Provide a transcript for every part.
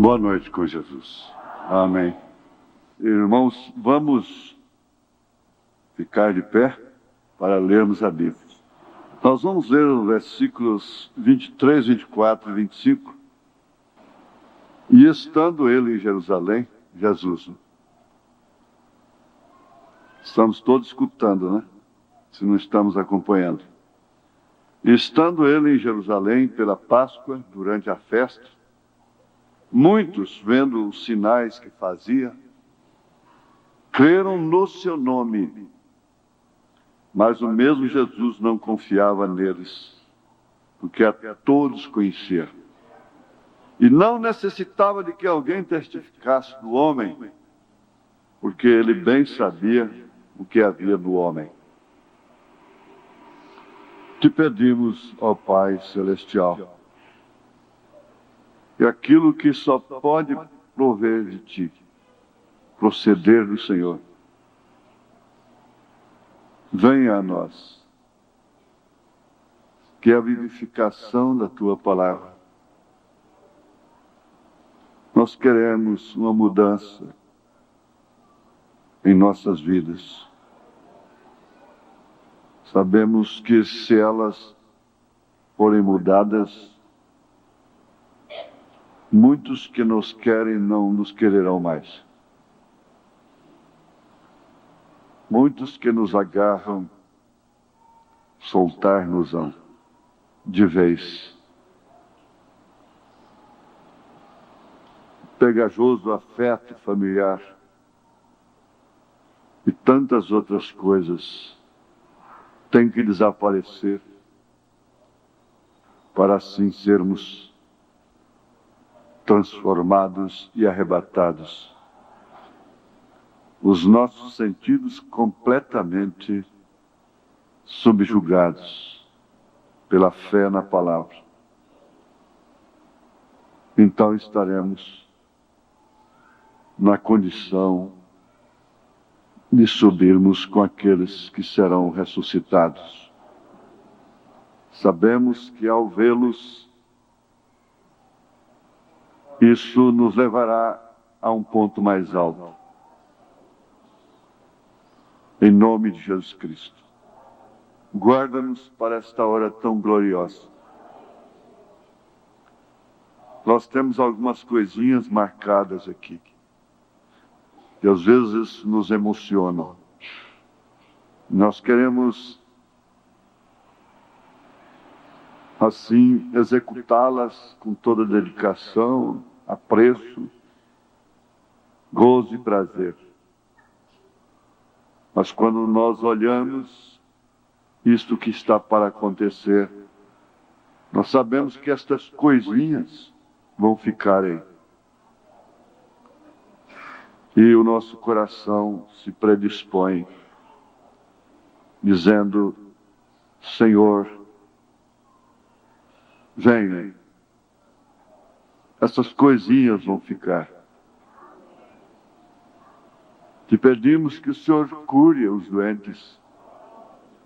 Boa noite com Jesus. Amém. Irmãos, vamos ficar de pé para lermos a Bíblia. Nós vamos ler os versículos 23, 24 e 25. E estando ele em Jerusalém, Jesus. Estamos todos escutando, né? Se não estamos acompanhando. E estando ele em Jerusalém pela Páscoa, durante a festa, muitos, vendo os sinais que fazia, creram no seu nome. Mas o mesmo Jesus não confiava neles, porque a todos conhecia. E não necessitava de que alguém testificasse do homem, porque ele bem sabia o que havia do homem. Te pedimos, ó Pai Celestial, e aquilo que só pode prover de Ti, proceder do Senhor, venha a nós, que é a vivificação da Tua Palavra. Nós queremos uma mudança em nossas vidas. Sabemos que se elas forem mudadas, muitos que nos querem não nos quererão mais. Muitos que nos agarram, soltar-nos-ão de vez. Pegajoso afeto familiar e tantas outras coisas têm que desaparecer para assim sermos transformados e arrebatados. Os nossos sentidos completamente subjugados pela fé na palavra. Então estaremos na condição de subirmos com aqueles que serão ressuscitados. Sabemos que ao vê-los, isso nos levará a um ponto mais alto. Em nome de Jesus Cristo. Guarda-nos para esta hora tão gloriosa. Nós temos algumas coisinhas marcadas aqui, que às vezes nos emocionam. Nós queremos, assim, executá-las com toda dedicação, apreço, gozo e prazer. Mas quando nós olhamos isto que está para acontecer, nós sabemos que estas coisinhas vão ficar aí. E o nosso coração se predispõe, dizendo: Senhor, venha. Essas coisinhas vão ficar. Te pedimos que o Senhor cure os doentes,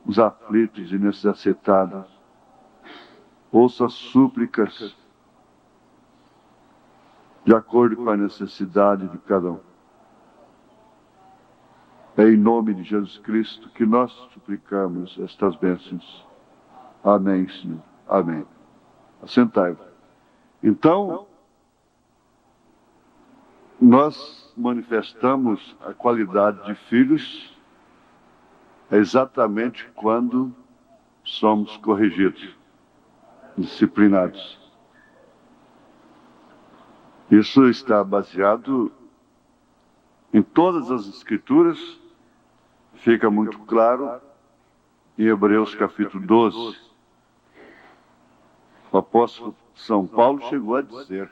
os aflitos e necessitados. Ouça as súplicas de acordo com a necessidade de cada um. É em nome de Jesus Cristo que nós suplicamos estas bênçãos. Amém, Senhor. Amém. Assentai-vos. Então, nós manifestamos a qualidade de filhos exatamente quando somos corrigidos, disciplinados. Isso está baseado em todas as Escrituras, fica muito claro em Hebreus capítulo 12. O apóstolo São Paulo chegou a dizer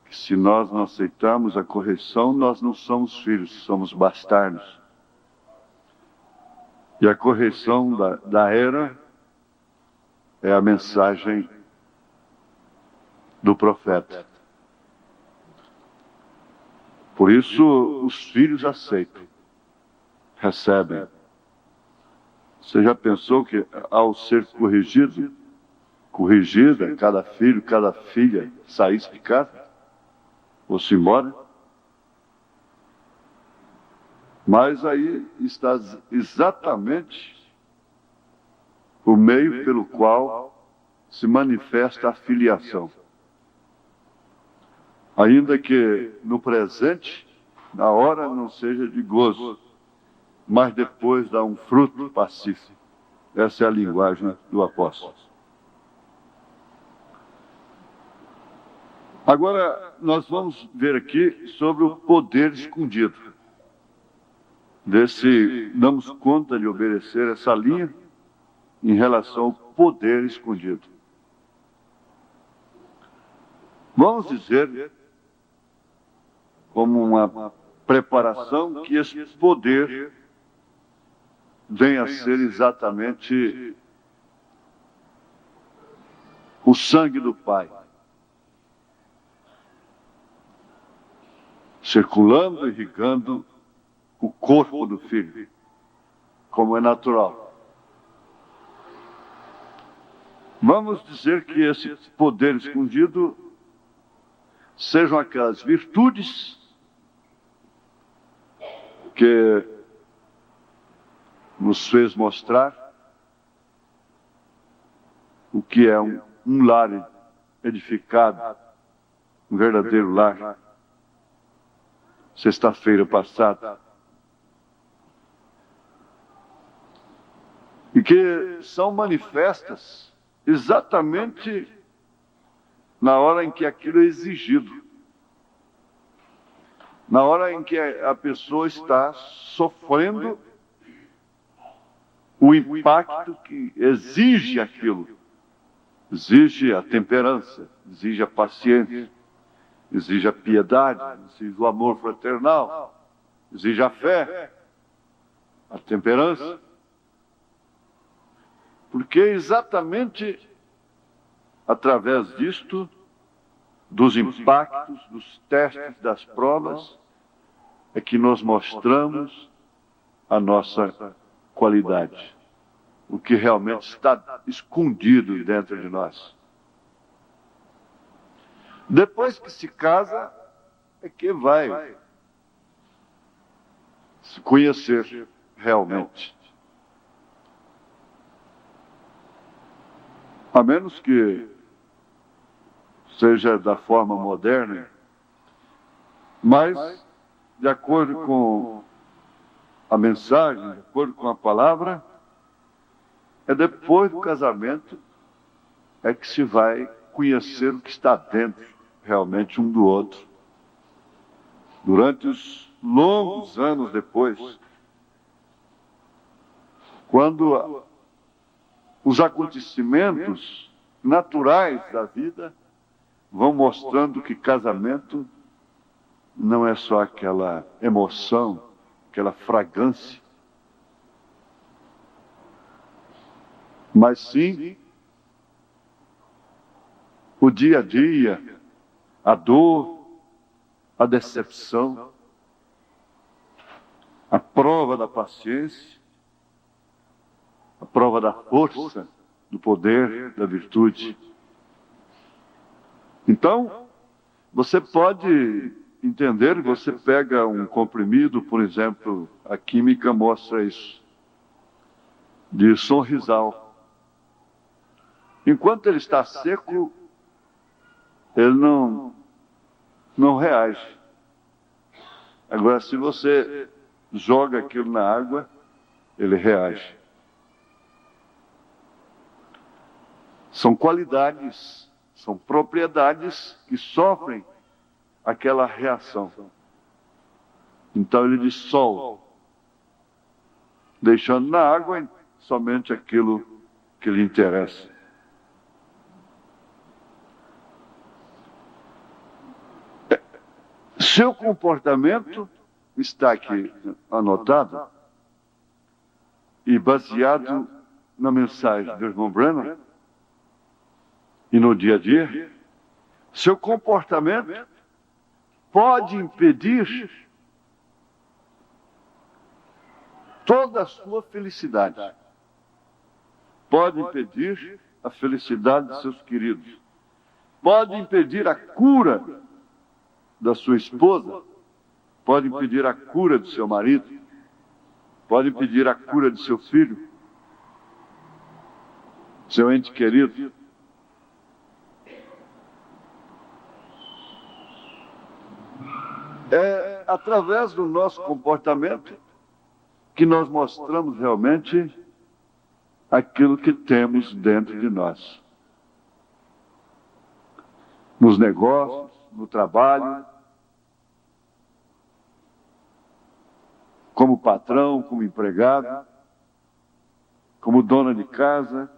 que se nós não aceitamos a correção, nós não somos filhos, somos bastardos. E a correção da era é a mensagem do profeta. Por isso, os filhos aceitam, recebem. Você já pensou que ao ser corrigida, cada filho, cada filha saísse de casa? fosse embora. Mas aí está exatamente o meio pelo qual se manifesta a filiação. Ainda que no presente, na hora não seja de gozo, mas depois dá um fruto pacífico. Essa é a linguagem do apóstolo. Agora, nós vamos ver aqui sobre o poder escondido. Ver se damos conta de obedecer essa linha em relação ao poder escondido. Vamos dizer, como uma preparação, que esse poder venha a ser exatamente o sangue do Pai, circulando e irrigando o corpo do Filho, como é natural. Vamos dizer que esse poder escondido sejam aquelas virtudes que nos fez mostrar o que é um lar edificado, um verdadeiro lar. Sexta-feira passada. E que são manifestas exatamente na hora em que aquilo é exigido. Na hora em que a pessoa está sofrendo o impacto que exige aquilo. Exige a temperança, exige a paciência, exige a piedade, exige o amor fraternal, exige a fé, a temperança. Porque exatamente através disto, dos impactos, dos testes, das provas, é que nós mostramos a nossa qualidade, o que realmente está escondido dentro de nós. Depois que se casa, é que vai se conhecer realmente. A menos que seja da forma moderna, mas de acordo com a mensagem, de acordo com a palavra, é depois do casamento é que se vai conhecer o que está dentro realmente um do outro. Durante os longos anos depois, quando os acontecimentos naturais da vida vão mostrando que casamento não é só aquela emoção, aquela fragrância, mas sim o dia a dia, a dor, a decepção, a prova da paciência, a prova da força, do poder, da virtude. Então, você pode entender, você pega um comprimido, por exemplo, a química mostra isso, de Sonrisal. Enquanto ele está seco, ele não reage. Agora, se você joga aquilo na água, ele reage. São qualidades, são propriedades que sofrem aquela reação. Então ele dissolve, deixando na água somente aquilo que lhe interessa. Seu comportamento está aqui anotado e baseado na mensagem do irmão Branham e no dia a dia. Seu comportamento pode impedir toda a sua felicidade. Pode impedir a felicidade de seus queridos. Pode impedir a cura da sua esposa, pode impedir a cura do seu marido, pode impedir a cura de seu filho, seu ente querido. É através do nosso comportamento que nós mostramos realmente aquilo que temos dentro de nós. Nos negócios, no trabalho, como patrão, como empregado, como dona de casa,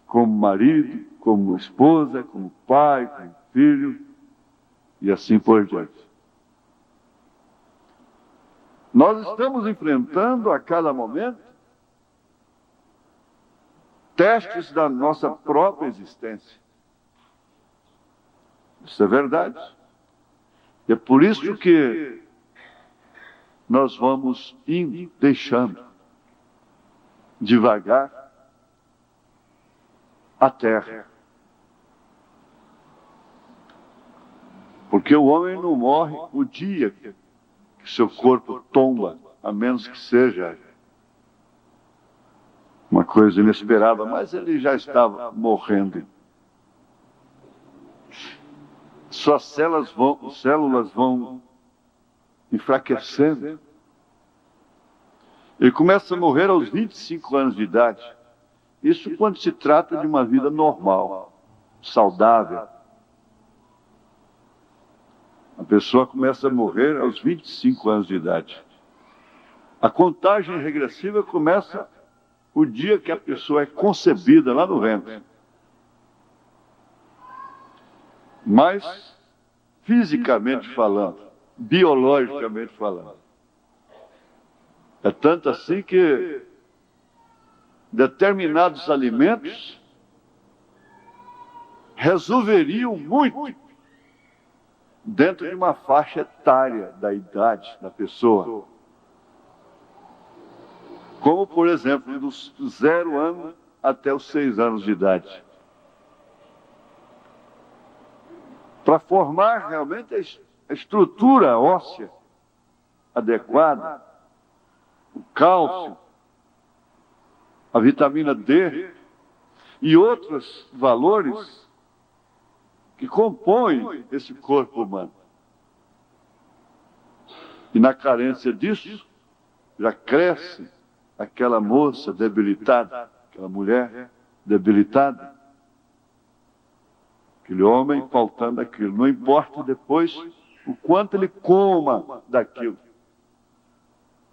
como marido, como esposa, como pai, como filho, e assim por diante. Nós estamos enfrentando a cada momento testes da nossa própria existência. Isso é verdade. E é por isso que nós vamos indo, deixando devagar a terra. Porque o homem não morre o dia que seu corpo tomba, a menos que seja uma coisa inesperada, mas ele já estava morrendo. Suas células vão enfraquecendo. Ele começa a morrer aos 25 anos de idade. Isso quando se trata de uma vida normal, saudável. A pessoa começa a morrer aos 25 anos de idade. A contagem regressiva começa o dia que a pessoa é concebida lá no ventre. Mas, fisicamente falando, biologicamente falando, é tanto assim que determinados alimentos resolveriam muito dentro de uma faixa etária da idade da pessoa. Como, por exemplo, dos 0 anos até os 6 anos de idade. Para formar realmente a estrutura óssea adequada, o cálcio, a vitamina D e outros valores que compõem esse corpo humano. E na carência disso, já cresce aquela moça debilitada, aquela mulher debilitada, aquele homem faltando aquilo. Não importa depois o quanto ele coma daquilo.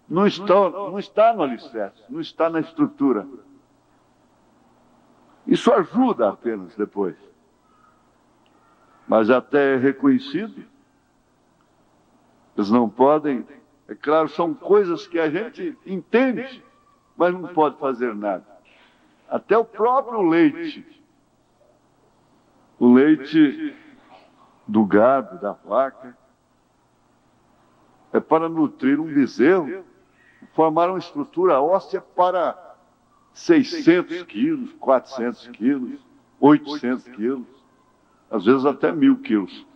Não está no alicerce, não está na estrutura. Isso ajuda apenas depois. Mas até é reconhecido. Eles não podem, é claro, são coisas que a gente entende, mas não pode fazer nada. Até o próprio leite. O leite do gado, da vaca, é para nutrir um bezerro, formar uma estrutura óssea para 600 quilos, 400 quilos, 800 quilos, às vezes até 1000 quilos.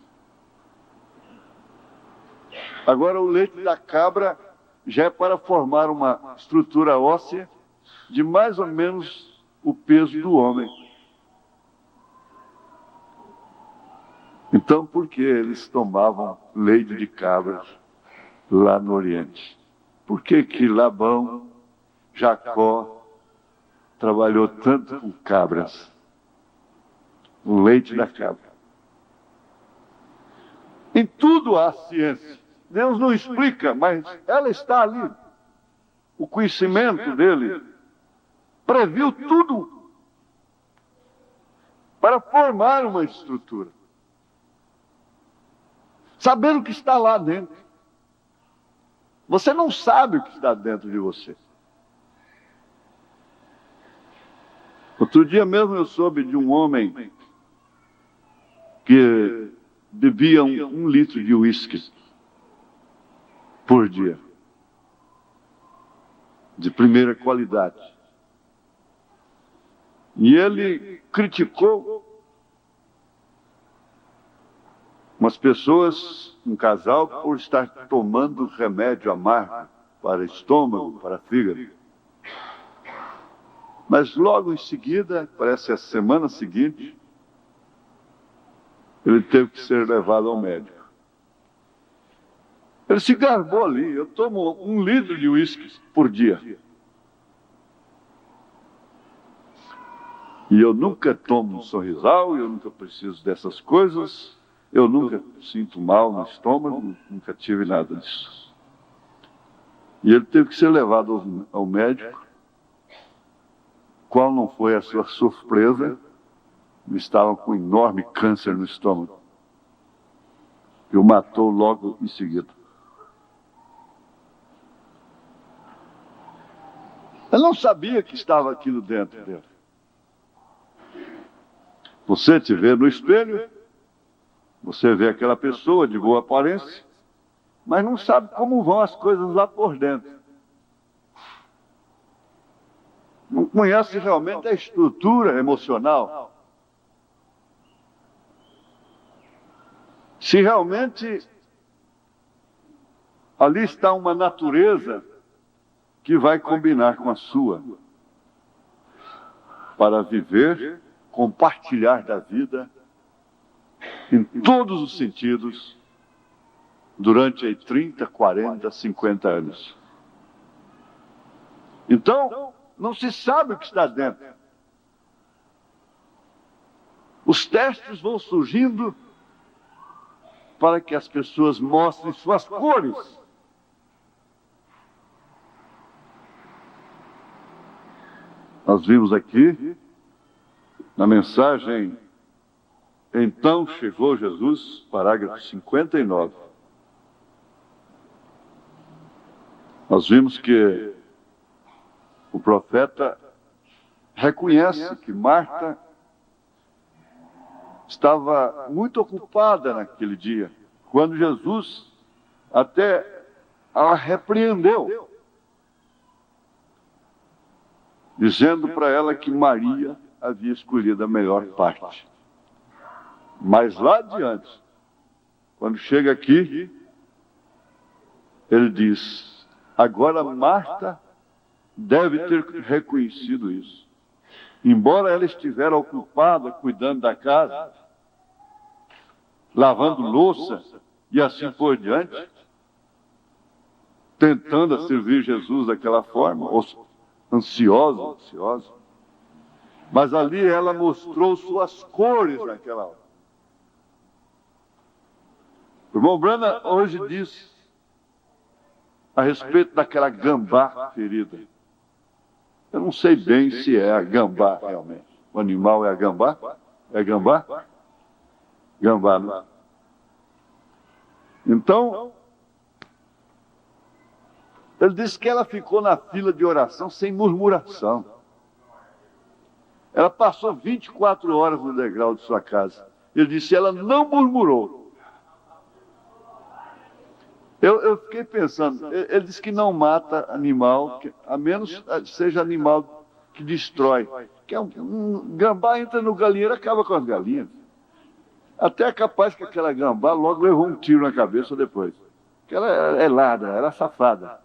Agora o leite da cabra já é para formar uma estrutura óssea de mais ou menos o peso do homem. Então, por que eles tomavam leite de cabra lá no Oriente? Por que que Labão, Jacó, trabalhou tanto com cabras? O leite da cabra. Em tudo há ciência. Deus não explica, mas ela está ali. O conhecimento dele previu tudo para formar uma estrutura. Sabendo o que está lá dentro. Você não sabe o que está dentro de você. Outro dia mesmo eu soube de um homem que bebia um litro de uísque por dia. De primeira qualidade. E ele criticou Umas pessoas, um casal, por estar tomando remédio amargo para estômago, para fígado. Mas logo em seguida, parece a semana seguinte, ele teve que ser levado ao médico. Ele se garbou ali: eu tomo 1 litro de uísque por dia. E eu nunca tomo um Sorrisal, eu nunca preciso dessas coisas, eu nunca sinto mal no estômago, nunca tive nada disso. E ele teve que ser levado ao médico. Qual não foi a sua surpresa? Estava com um enorme câncer no estômago, que o matou logo em seguida. Ele não sabia que estava aquilo dentro dele. Você te vê no espelho, você vê aquela pessoa de boa aparência, mas não sabe como vão as coisas lá por dentro. Não conhece realmente a estrutura emocional. Se realmente ali está uma natureza que vai combinar com a sua, para viver, compartilhar da vida, em todos os sentidos, durante 30, 40, 50 anos. Então, não se sabe o que está dentro. Os testes vão surgindo para que as pessoas mostrem suas cores. Nós vimos aqui, na mensagem Então Chegou Jesus, parágrafo 59. Nós vimos que o profeta reconhece que Marta estava muito ocupada naquele dia, quando Jesus até a repreendeu, dizendo para ela que Maria havia escolhido a melhor parte. Mas lá adiante, quando chega aqui, ele diz: agora Marta deve ter reconhecido isso. Embora ela estivesse ocupada cuidando da casa, lavando louça e assim por diante, tentando servir Jesus daquela forma, ansiosa. Mas ali ela mostrou suas cores naquela hora. O irmão Branham hoje disse a respeito daquela gambá ferida. Eu não sei bem se é a gambá realmente. O animal é a gambá? É gambá? Gambá, não? Então, ele disse que ela ficou na fila de oração sem murmuração. Ela passou 24 horas no degrau de sua casa. Ele disse: ela não murmurou. Eu fiquei pensando, ele disse que não mata animal, a menos seja animal que destrói. Que um gambá entra no galinheiro e acaba com as galinhas. Até é capaz que aquela gambá logo levou um tiro na cabeça depois. Porque ela é ladra, ela é safada.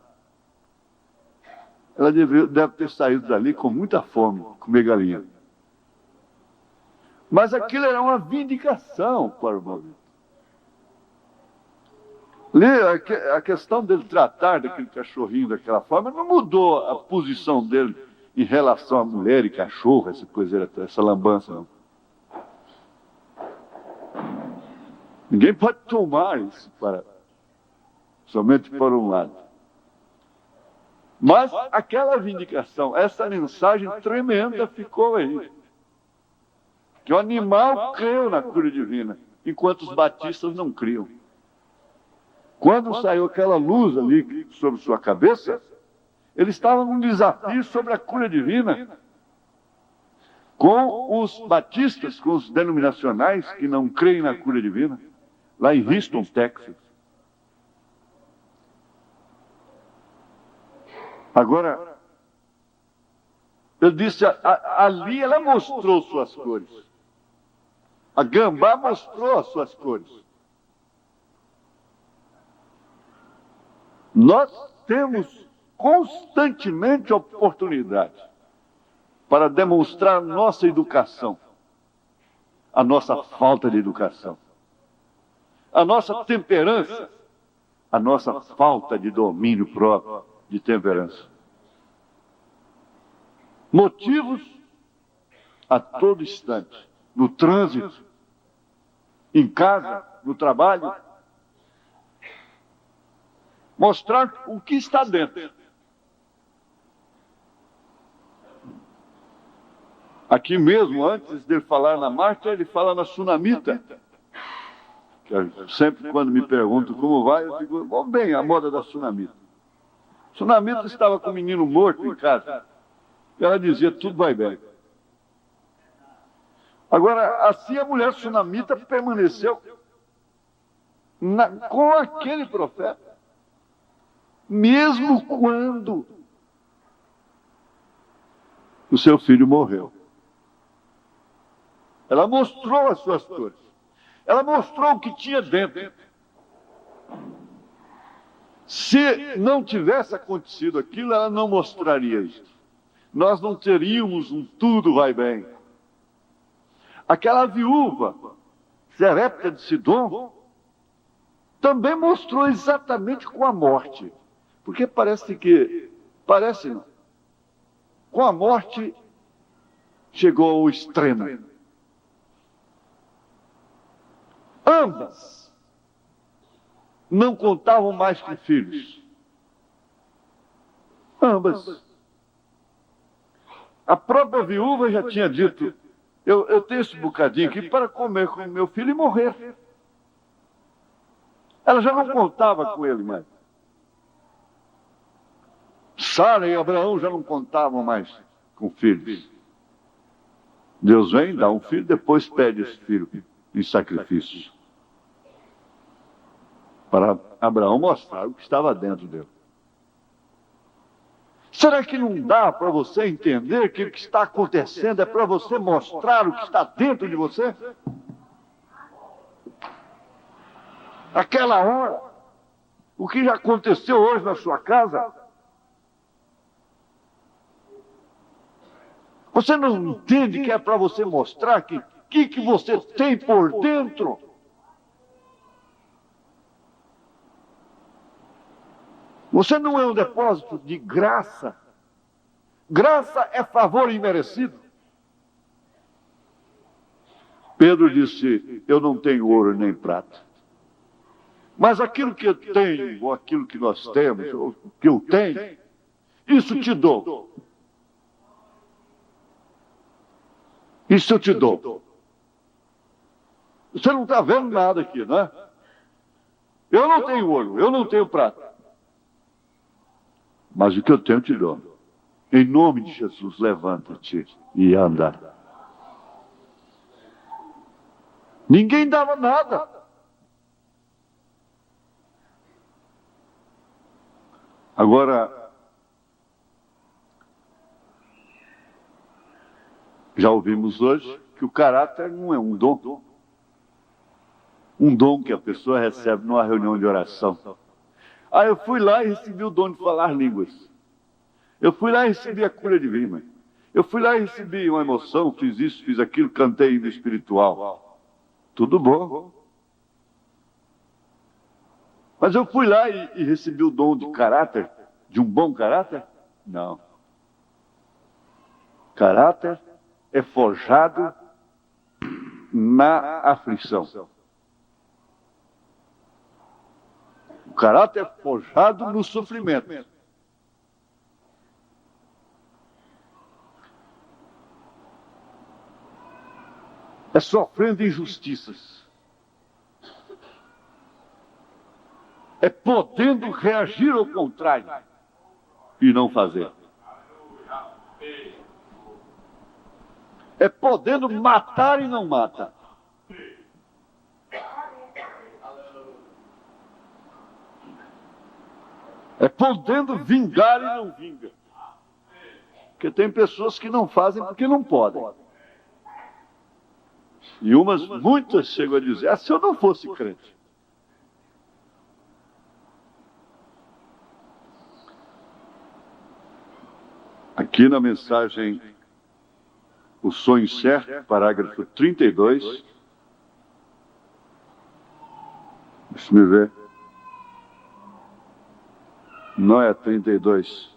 Ela deve ter saído dali com muita fome, comer galinha. Mas aquilo era uma vindicação para o movimento. A questão dele tratar daquele cachorrinho daquela forma não mudou a posição dele em relação à mulher e cachorro, essa coisa, essa lambança, não. Ninguém pode tomar isso somente para um lado. Mas aquela vindicação, essa mensagem tremenda ficou aí. Que o animal creu na cura divina, enquanto os batistas não criam. Quando saiu aquela luz ali sobre sua cabeça, ele estava num desafio sobre a cura divina com os batistas, com os denominacionais que não creem na cura divina, lá em Houston, Texas. Agora, ele disse, ali ela mostrou suas cores. A gambá mostrou as suas cores. Nós temos constantemente oportunidade para demonstrar nossa educação, a nossa falta de educação, a nossa temperança, a nossa falta de domínio próprio, de temperança. Motivos a todo instante, no trânsito, em casa, no trabalho, mostrar o que está dentro. Aqui mesmo, antes de ele falar na Marta, ele fala na Sunamita. Sempre quando me perguntam como vai, eu digo, bom, bem, a moda da Sunamita. Sunamita estava com um menino morto em casa. E ela dizia, tudo vai bem. Agora, assim a mulher Sunamita permaneceu com aquele profeta, mesmo quando o seu filho morreu. Ela mostrou as suas dores. Ela mostrou o que tinha dentro. Se não tivesse acontecido aquilo, ela não mostraria isso. Nós não teríamos um tudo vai bem. Aquela viúva, Serepta de Sidom, também mostrou exatamente com a morte. Porque parece não. Com a morte, chegou ao extremo. Ambas não contavam mais com filhos. Ambas. A própria viúva já tinha dito, eu tenho esse bocadinho aqui para comer com meu filho e morrer. Ela já não contava com ele mais. Sara e Abraão já não contavam mais com filhos. Deus vem, dá um filho, depois pede esse filho em sacrifício. Para Abraão mostrar o que estava dentro dele. Será que não dá para você entender que o que está acontecendo é para você mostrar o que está dentro de você? Aquela hora, o que já aconteceu hoje na sua casa, você não entende que é para você mostrar que você tem por dentro? Você não é um depósito de graça. Graça é favor imerecido. Pedro disse, eu não tenho ouro nem prata. Mas aquilo que eu tenho, ou aquilo que nós temos, ou que eu tenho, isso te dou. Isso eu te dou. Você não está vendo nada aqui, não é? Eu não tenho ouro, eu não tenho prata. Mas o que eu tenho, eu te dou. Em nome de Jesus, levanta-te e anda. Ninguém dava nada. Agora, já ouvimos hoje que o caráter não é um dom. Um dom que a pessoa recebe numa reunião de oração. Eu fui lá e recebi o dom de falar línguas. Eu fui lá e recebi a cura divina. Eu fui lá e recebi uma emoção, fiz isso, fiz aquilo, cantei no espiritual. Tudo bom. Mas eu fui lá e recebi o dom de caráter, de um bom caráter? Não. Caráter é forjado na aflição. O caráter é forjado no sofrimento. É sofrendo injustiças. É podendo reagir ao contrário e não fazer. É podendo matar e não mata. É podendo vingar e não vinga. Porque tem pessoas que não fazem porque não podem. E muitas chegam a dizer, se eu não fosse crente. Aqui na mensagem O Sonho Certo, parágrafo 32. Deixa eu ver. Não é 32.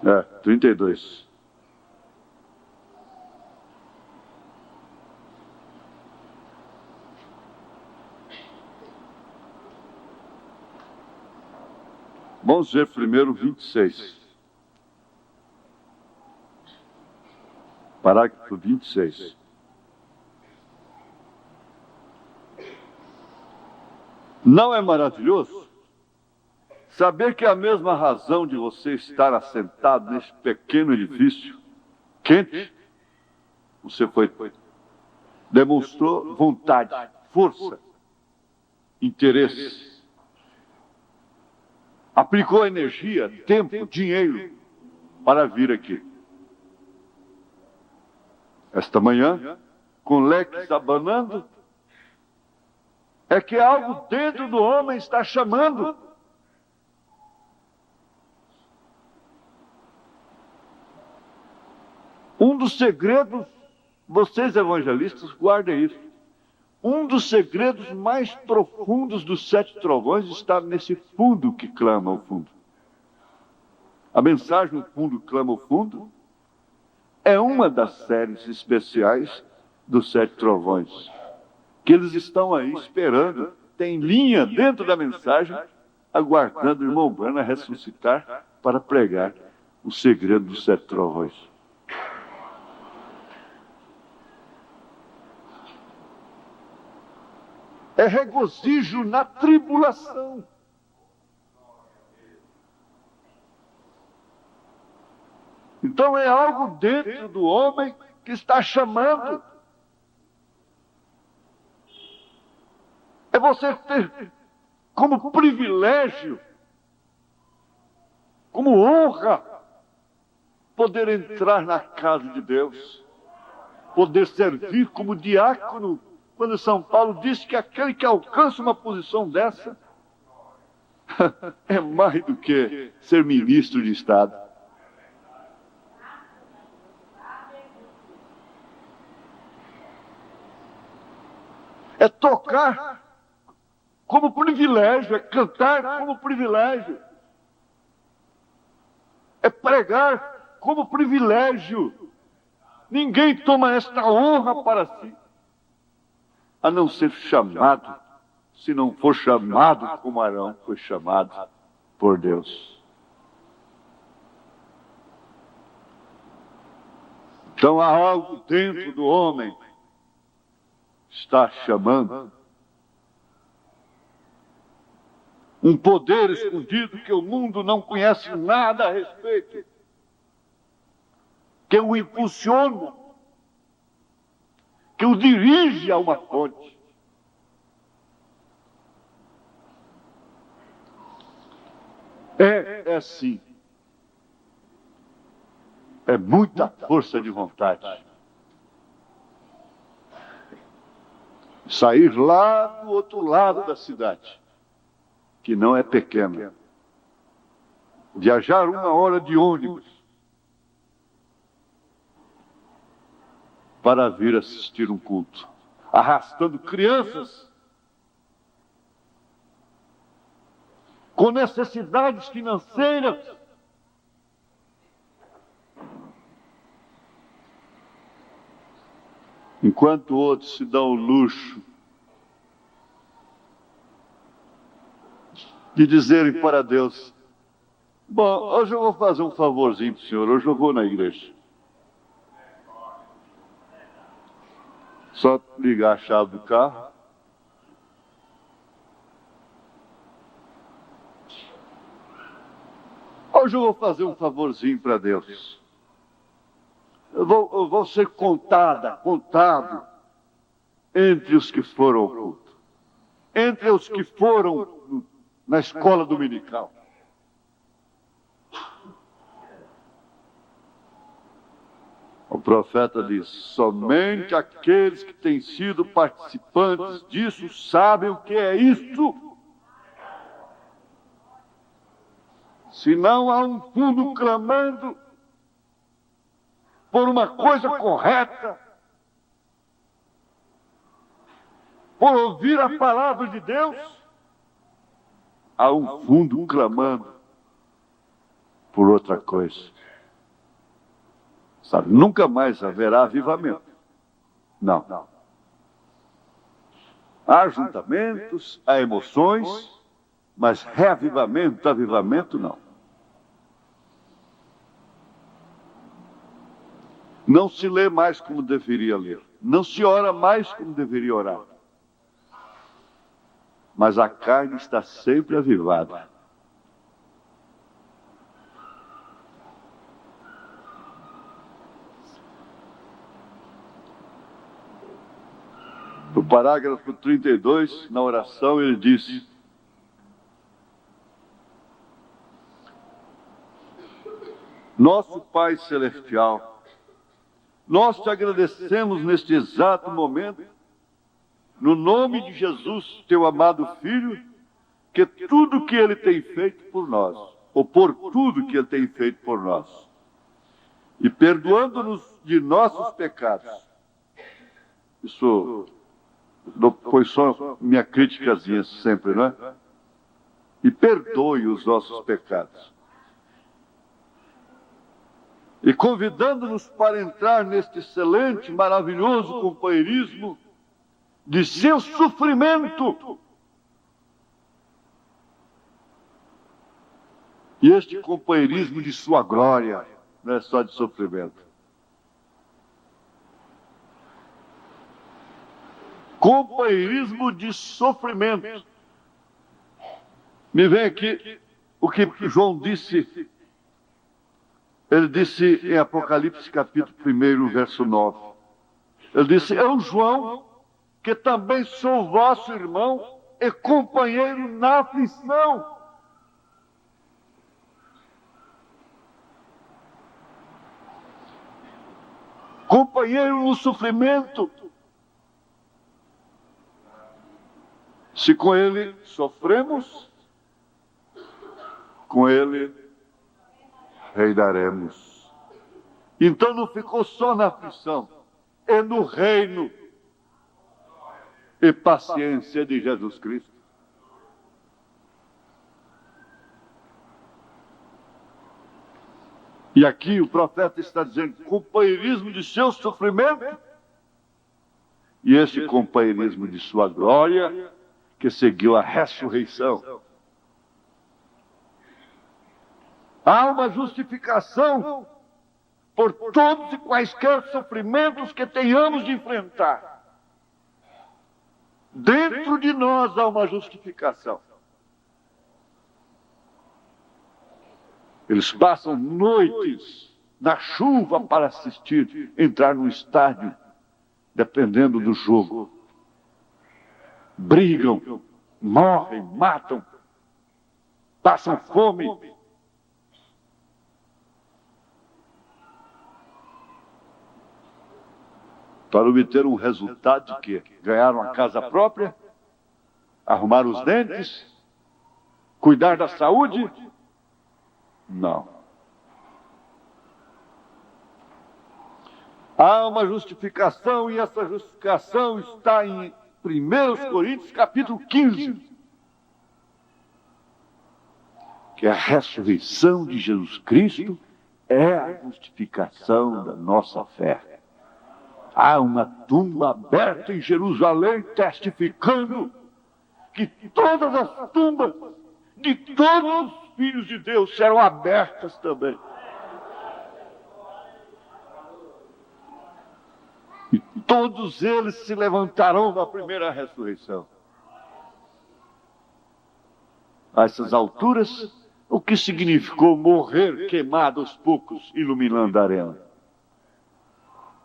É, 32. Vamos ver primeiro 26. Parágrafo 26. Não é maravilhoso saber que a mesma razão de você estar assentado nesse pequeno edifício quente, você demonstrou vontade, força, interesse, aplicou energia, tempo, dinheiro para vir aqui. Esta manhã, com leques abanando, é que algo dentro do homem está chamando. Um dos segredos, vocês evangelistas, guardem isso. Um dos segredos mais profundos dos 7 trovões está nesse fundo que clama ao fundo. A mensagem, o fundo clama ao fundo, é uma das séries especiais dos 7 trovões. Que eles estão aí esperando, tem linha dentro da mensagem, aguardando o irmão Branham ressuscitar para pregar o segredo dos 7 trovões. É regozijo na tribulação. Então é algo dentro do homem que está chamando. É você ter como privilégio, como honra, poder entrar na casa de Deus, poder servir como diácono, quando São Paulo disse que aquele que alcança uma posição dessa é mais do que ser ministro de Estado. É tocar como privilégio, é cantar como privilégio, é pregar como privilégio. Ninguém toma esta honra para si, a não ser chamado, se não for chamado como Arão foi chamado por Deus. Então há algo dentro do homem que está chamando. Um poder escondido que o mundo não conhece nada a respeito, que o impulsiona, que o dirige a uma fonte. É assim. É muita força de vontade. Sair lá do outro lado da cidade, que não é pequena. Viajar 1 hora de ônibus para vir assistir um culto, arrastando crianças com necessidades financeiras, enquanto outros se dão o luxo de dizerem para Deus: bom, hoje eu vou fazer um favorzinho para o senhor, hoje eu vou na igreja. Só ligar a chave do carro, hoje eu vou fazer um favorzinho para Deus. Eu vou ser contado entre os que foram ao culto, entre os que foram na escola dominical. O profeta diz: somente aqueles que têm sido participantes disso sabem o que é isso. Se não há um fundo clamando por uma coisa correta, por ouvir a palavra de Deus, há um fundo clamando por outra coisa. Sabe, nunca mais haverá avivamento. Não. Há ajuntamentos, há emoções, mas reavivamento, avivamento, não. Não se lê mais como deveria ler. Não se ora mais como deveria orar. Mas a carne está sempre avivada. No parágrafo 32, na oração, ele disse: Nosso Pai Celestial, nós te agradecemos neste exato momento, no nome de Jesus, teu amado Filho, que tudo que Ele tem feito por nós, ou por tudo que Ele tem feito por nós, e perdoando-nos de nossos pecados. Isso foi só minha criticazinha sempre, não é? E perdoe os nossos pecados. E convidando-nos para entrar neste excelente, maravilhoso companheirismo de seu sofrimento. E este companheirismo de sua glória, não é só de sofrimento. Companheirismo de sofrimento. Me vem aqui o que João disse. Ele disse em Apocalipse capítulo 1, verso 9. Ele disse: Eu, João, que também sou vosso irmão e companheiro na aflição. Companheiro no sofrimento. Se com ele sofremos, com ele reinaremos. Então não ficou só na aflição, é no reino e paciência de Jesus Cristo. E aqui o profeta está dizendo companheirismo de seu sofrimento e esse companheirismo de sua glória que seguiu a ressurreição. Há uma justificação por todos e quaisquer sofrimentos que tenhamos de enfrentar. Dentro de nós há uma justificação. Eles passam noites na chuva para assistir, entrar no estádio, dependendo do jogo. Brigam, morrem, matam, passam fome. Para obter um resultado de quê? Ganharam a casa própria, arrumar os dentes, cuidar da saúde? Não. Há uma justificação e essa justificação está em 1 Coríntios capítulo 15, que a ressurreição de Jesus Cristo é a justificação da nossa fé. Há uma tumba aberta em Jerusalém testificando que todas as tumbas de todos os filhos de Deus serão abertas também. E todos eles se levantarão na primeira ressurreição. A essas alturas, o que significou morrer queimado aos poucos, iluminando a arena?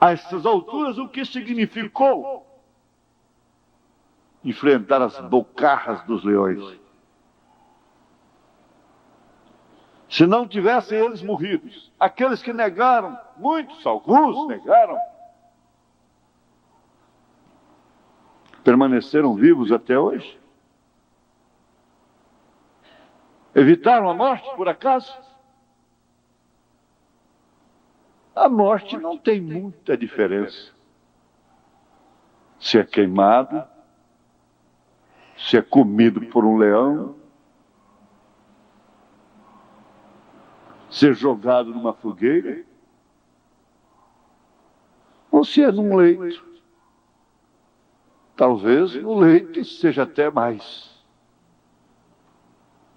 A essas alturas, o que significou enfrentar as bocarras dos leões? Se não tivessem eles morrido, aqueles que negaram, muitos, alguns negaram, permaneceram vivos até hoje. Evitaram a morte, por acaso? A morte não tem muita diferença. Se é queimado, se é comido por um leão, ser jogado numa fogueira, ou se é num leito. Talvez no leito seja até mais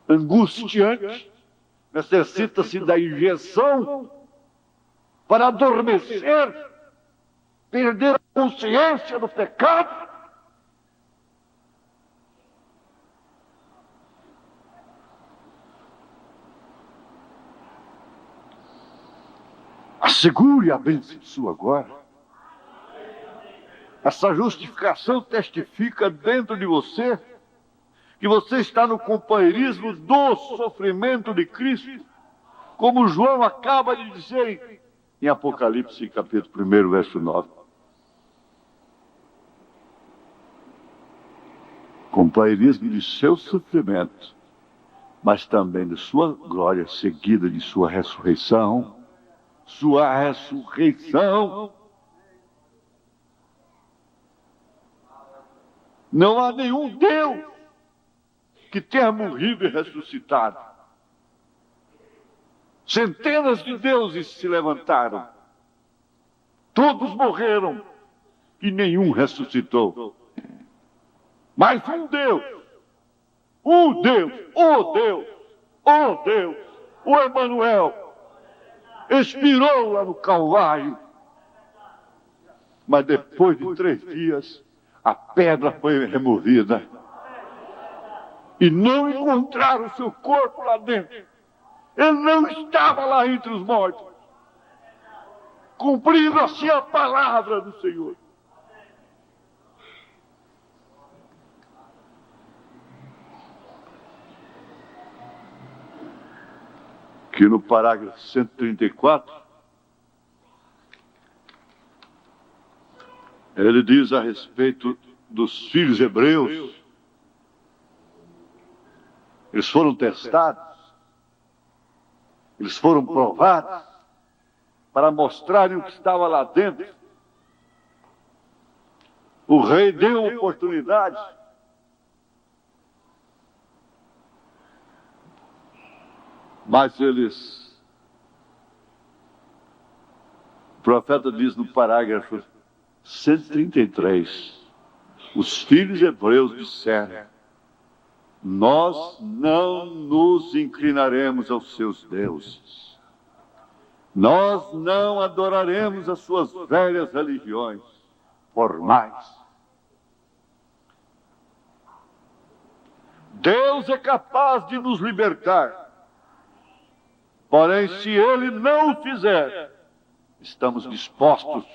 angustiante, necessita-se da injeção para adormecer, perder a consciência do pecado. Assegure a bênção sua agora. Essa justificação testifica dentro de você que você está no companheirismo do sofrimento de Cristo, como João acaba de dizer em Apocalipse, capítulo 1, verso 9. Companheirismo de seu sofrimento, mas também de sua glória, seguida de sua ressurreição. Sua ressurreição. Não há nenhum Deus que tenha morrido e ressuscitado. Centenas de deuses se levantaram. Todos morreram e nenhum ressuscitou. Mas um Deus, o Deus, o Emanuel, expirou lá no Calvário. Mas depois de 3 dias, a pedra foi removida. E não encontraram o seu corpo lá dentro. Ele não estava lá entre os mortos. Cumprindo assim a palavra do Senhor. Que no parágrafo 134, ele diz a respeito dos filhos hebreus. Eles foram testados, eles foram provados para mostrarem o que estava lá dentro. O rei deu oportunidade. Mas eles... O profeta diz no parágrafo 133, os filhos hebreus disseram: nós não nos inclinaremos aos seus deuses, nós não adoraremos as suas velhas religiões formais. Deus é capaz de nos libertar, porém, se Ele não o fizer, estamos dispostos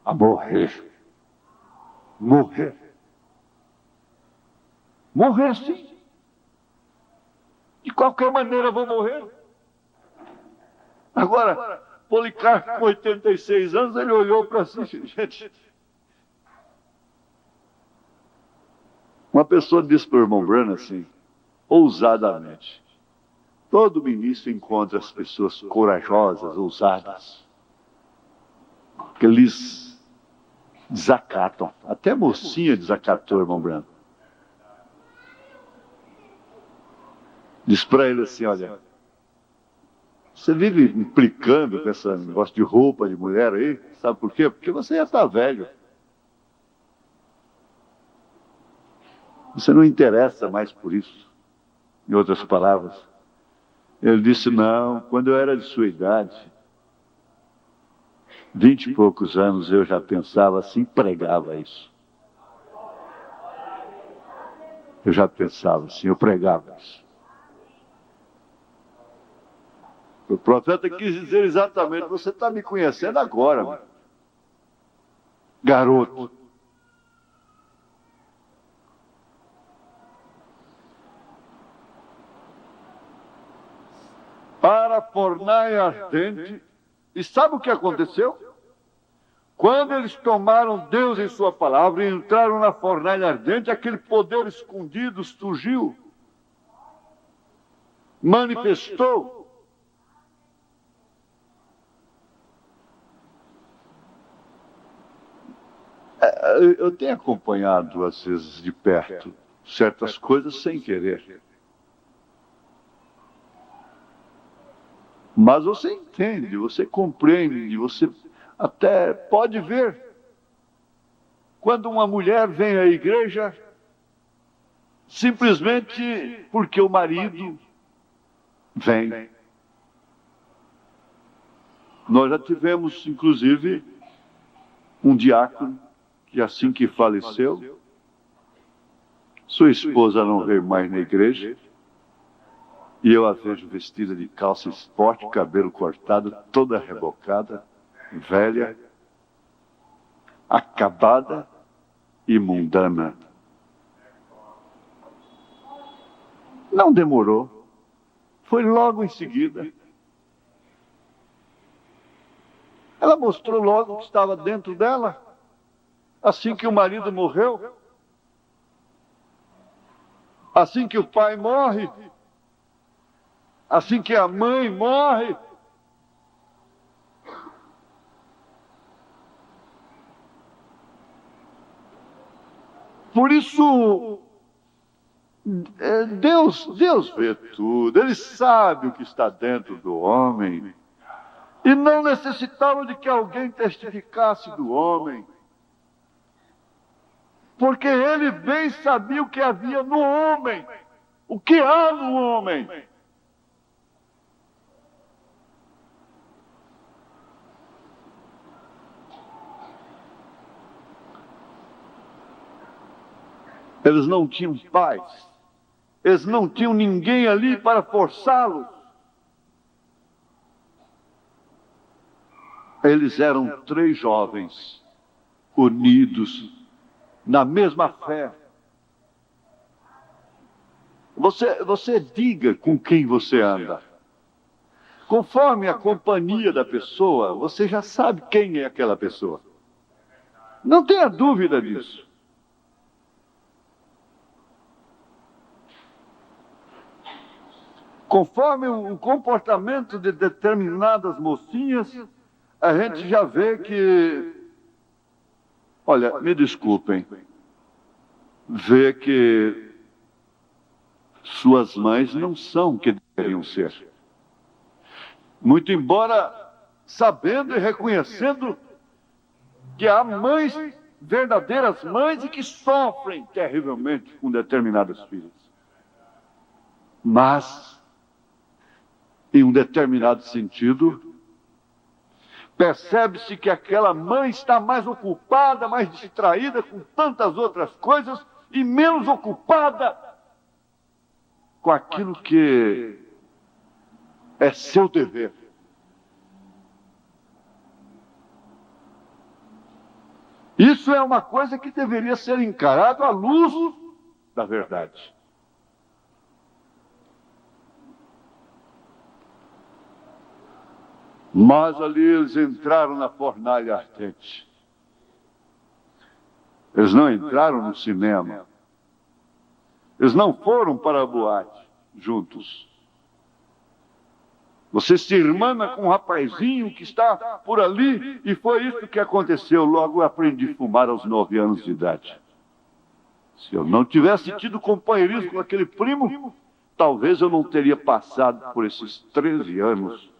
a morrer. Morrer. Morrer, sim. De qualquer maneira vou morrer. Agora, Policarpo, com 86 anos, ele olhou para si, gente. Uma pessoa disse para o irmão Branham assim, ousadamente: todo ministro encontra as pessoas corajosas, ousadas, que eles desacatam. Até a mocinha desacatou o irmão Branham. Diz para ele assim: olha, você vive implicando com esse negócio de roupa de mulher aí, sabe por quê? Porque você já está velho. Você não interessa mais por isso. Em outras palavras, ele disse: não, quando eu era de sua idade, 20 e poucos anos, eu já pensava assim, pregava isso. Eu já pensava assim, eu pregava isso. O profeta quis dizer exatamente: você está me conhecendo agora, mano. Garoto. Para a fornalha ardente. E sabe o que aconteceu? Quando eles tomaram Deus em sua palavra e entraram na fornalha ardente, aquele poder escondido surgiu. manifestou. Eu tenho acompanhado, às vezes, de perto, certas coisas sem querer. Mas você entende, você compreende, você até pode ver. Quando uma mulher vem à igreja, simplesmente porque o marido vem. Nós já tivemos, inclusive, um diácono que assim que faleceu, sua esposa não veio mais na igreja, e eu a vejo vestida de calça esporte, cabelo cortado, toda rebocada, velha, acabada e mundana. Não demorou, foi logo em seguida. Ela mostrou logo o que estava dentro dela, assim que o marido morreu, assim que o pai morre, assim que a mãe morre. Por isso, Deus vê tudo, Ele sabe o que está dentro do homem, e não necessitava de que alguém testificasse do homem, porque Ele bem sabia o que havia no homem, o que há no homem. Eles não tinham paz, eles não tinham ninguém ali para forçá-los. Eles eram 3 jovens, unidos, na mesma fé. Você diga com quem você anda. Conforme a companhia da pessoa, você já sabe quem é aquela pessoa. Não tenha dúvida disso. Conforme o comportamento de determinadas mocinhas, a gente já vê que, olha, me desculpem, vê que suas mães não são o que deveriam ser. Muito embora sabendo e reconhecendo que há mães, verdadeiras mães, e que sofrem terrivelmente com determinadas filhas. Mas, em um determinado sentido, percebe-se que aquela mãe está mais ocupada, mais distraída com tantas outras coisas e menos ocupada com aquilo que é seu dever. Isso é uma coisa que deveria ser encarado à luz da verdade. Mas ali eles entraram na fornalha ardente. Eles não entraram no cinema. Eles não foram para a boate juntos. Você se irmana com um rapazinho que está por ali, e foi isso que aconteceu. Logo eu aprendi a fumar aos 9 anos de idade. Se eu não tivesse tido companheirismo com aquele primo, talvez eu não teria passado por esses 13 anos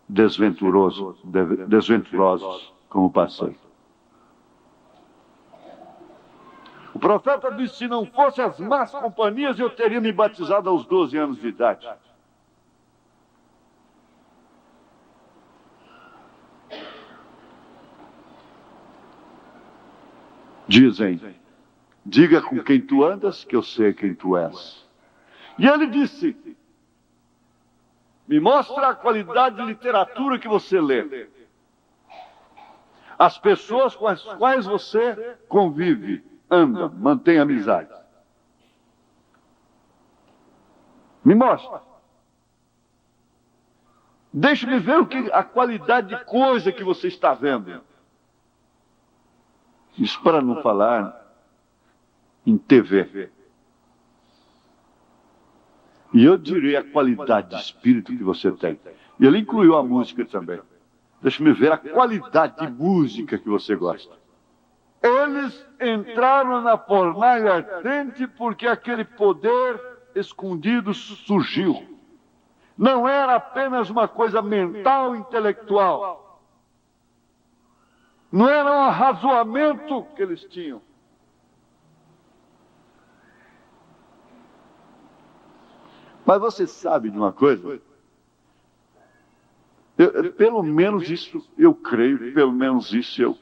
desventurosos como passei. O profeta disse: se não fossem as más companhias, eu teria me batizado aos 12 anos de idade. Dizem: diga com quem tu andas, que eu sei quem tu és. E ele disse: me mostra a qualidade de literatura que você lê. As pessoas com as quais você convive, anda, mantém amizade. Me mostra. Deixe-me ver a qualidade de coisa que você está vendo. Isso para não falar em TV. E eu direi a qualidade de espírito que você tem. E ele incluiu a música também. Deixa-me ver a qualidade de música que você gosta. Eles entraram na fornalha ardente porque aquele poder escondido surgiu. Não era apenas uma coisa mental, intelectual. Não era um arrazoamento que eles tinham. Mas você sabe de uma coisa? Pelo menos isso eu creio, pelo menos isso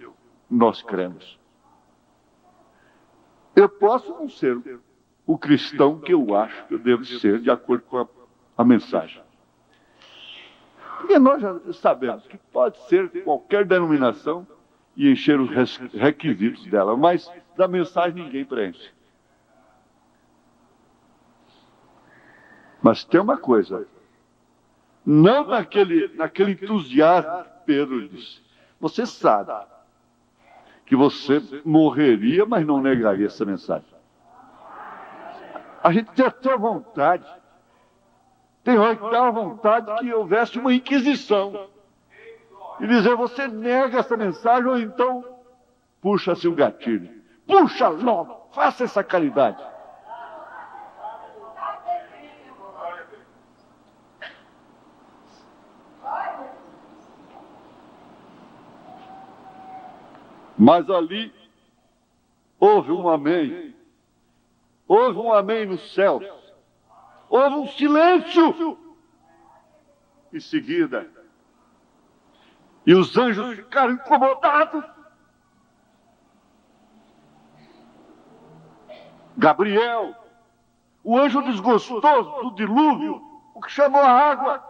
nós cremos. Eu posso não ser o cristão que eu acho que eu devo ser, de acordo com a mensagem. Porque nós já sabemos que pode ser qualquer denominação e encher os requisitos dela, mas da mensagem ninguém preenche. Mas tem uma coisa, não naquele entusiasmo que Pedro disse. Você sabe que você morreria, mas não negaria essa mensagem. A gente tem até vontade, tem hora que dá vontade que houvesse uma inquisição. E dizer, você nega essa mensagem, ou então puxa-se o gatilho. Puxa logo, faça essa caridade. Mas ali houve um amém. Houve um amém no céu. Houve um silêncio. Em seguida. E os anjos ficaram incomodados. Gabriel, o anjo desgostoso do dilúvio, o que chamou a água,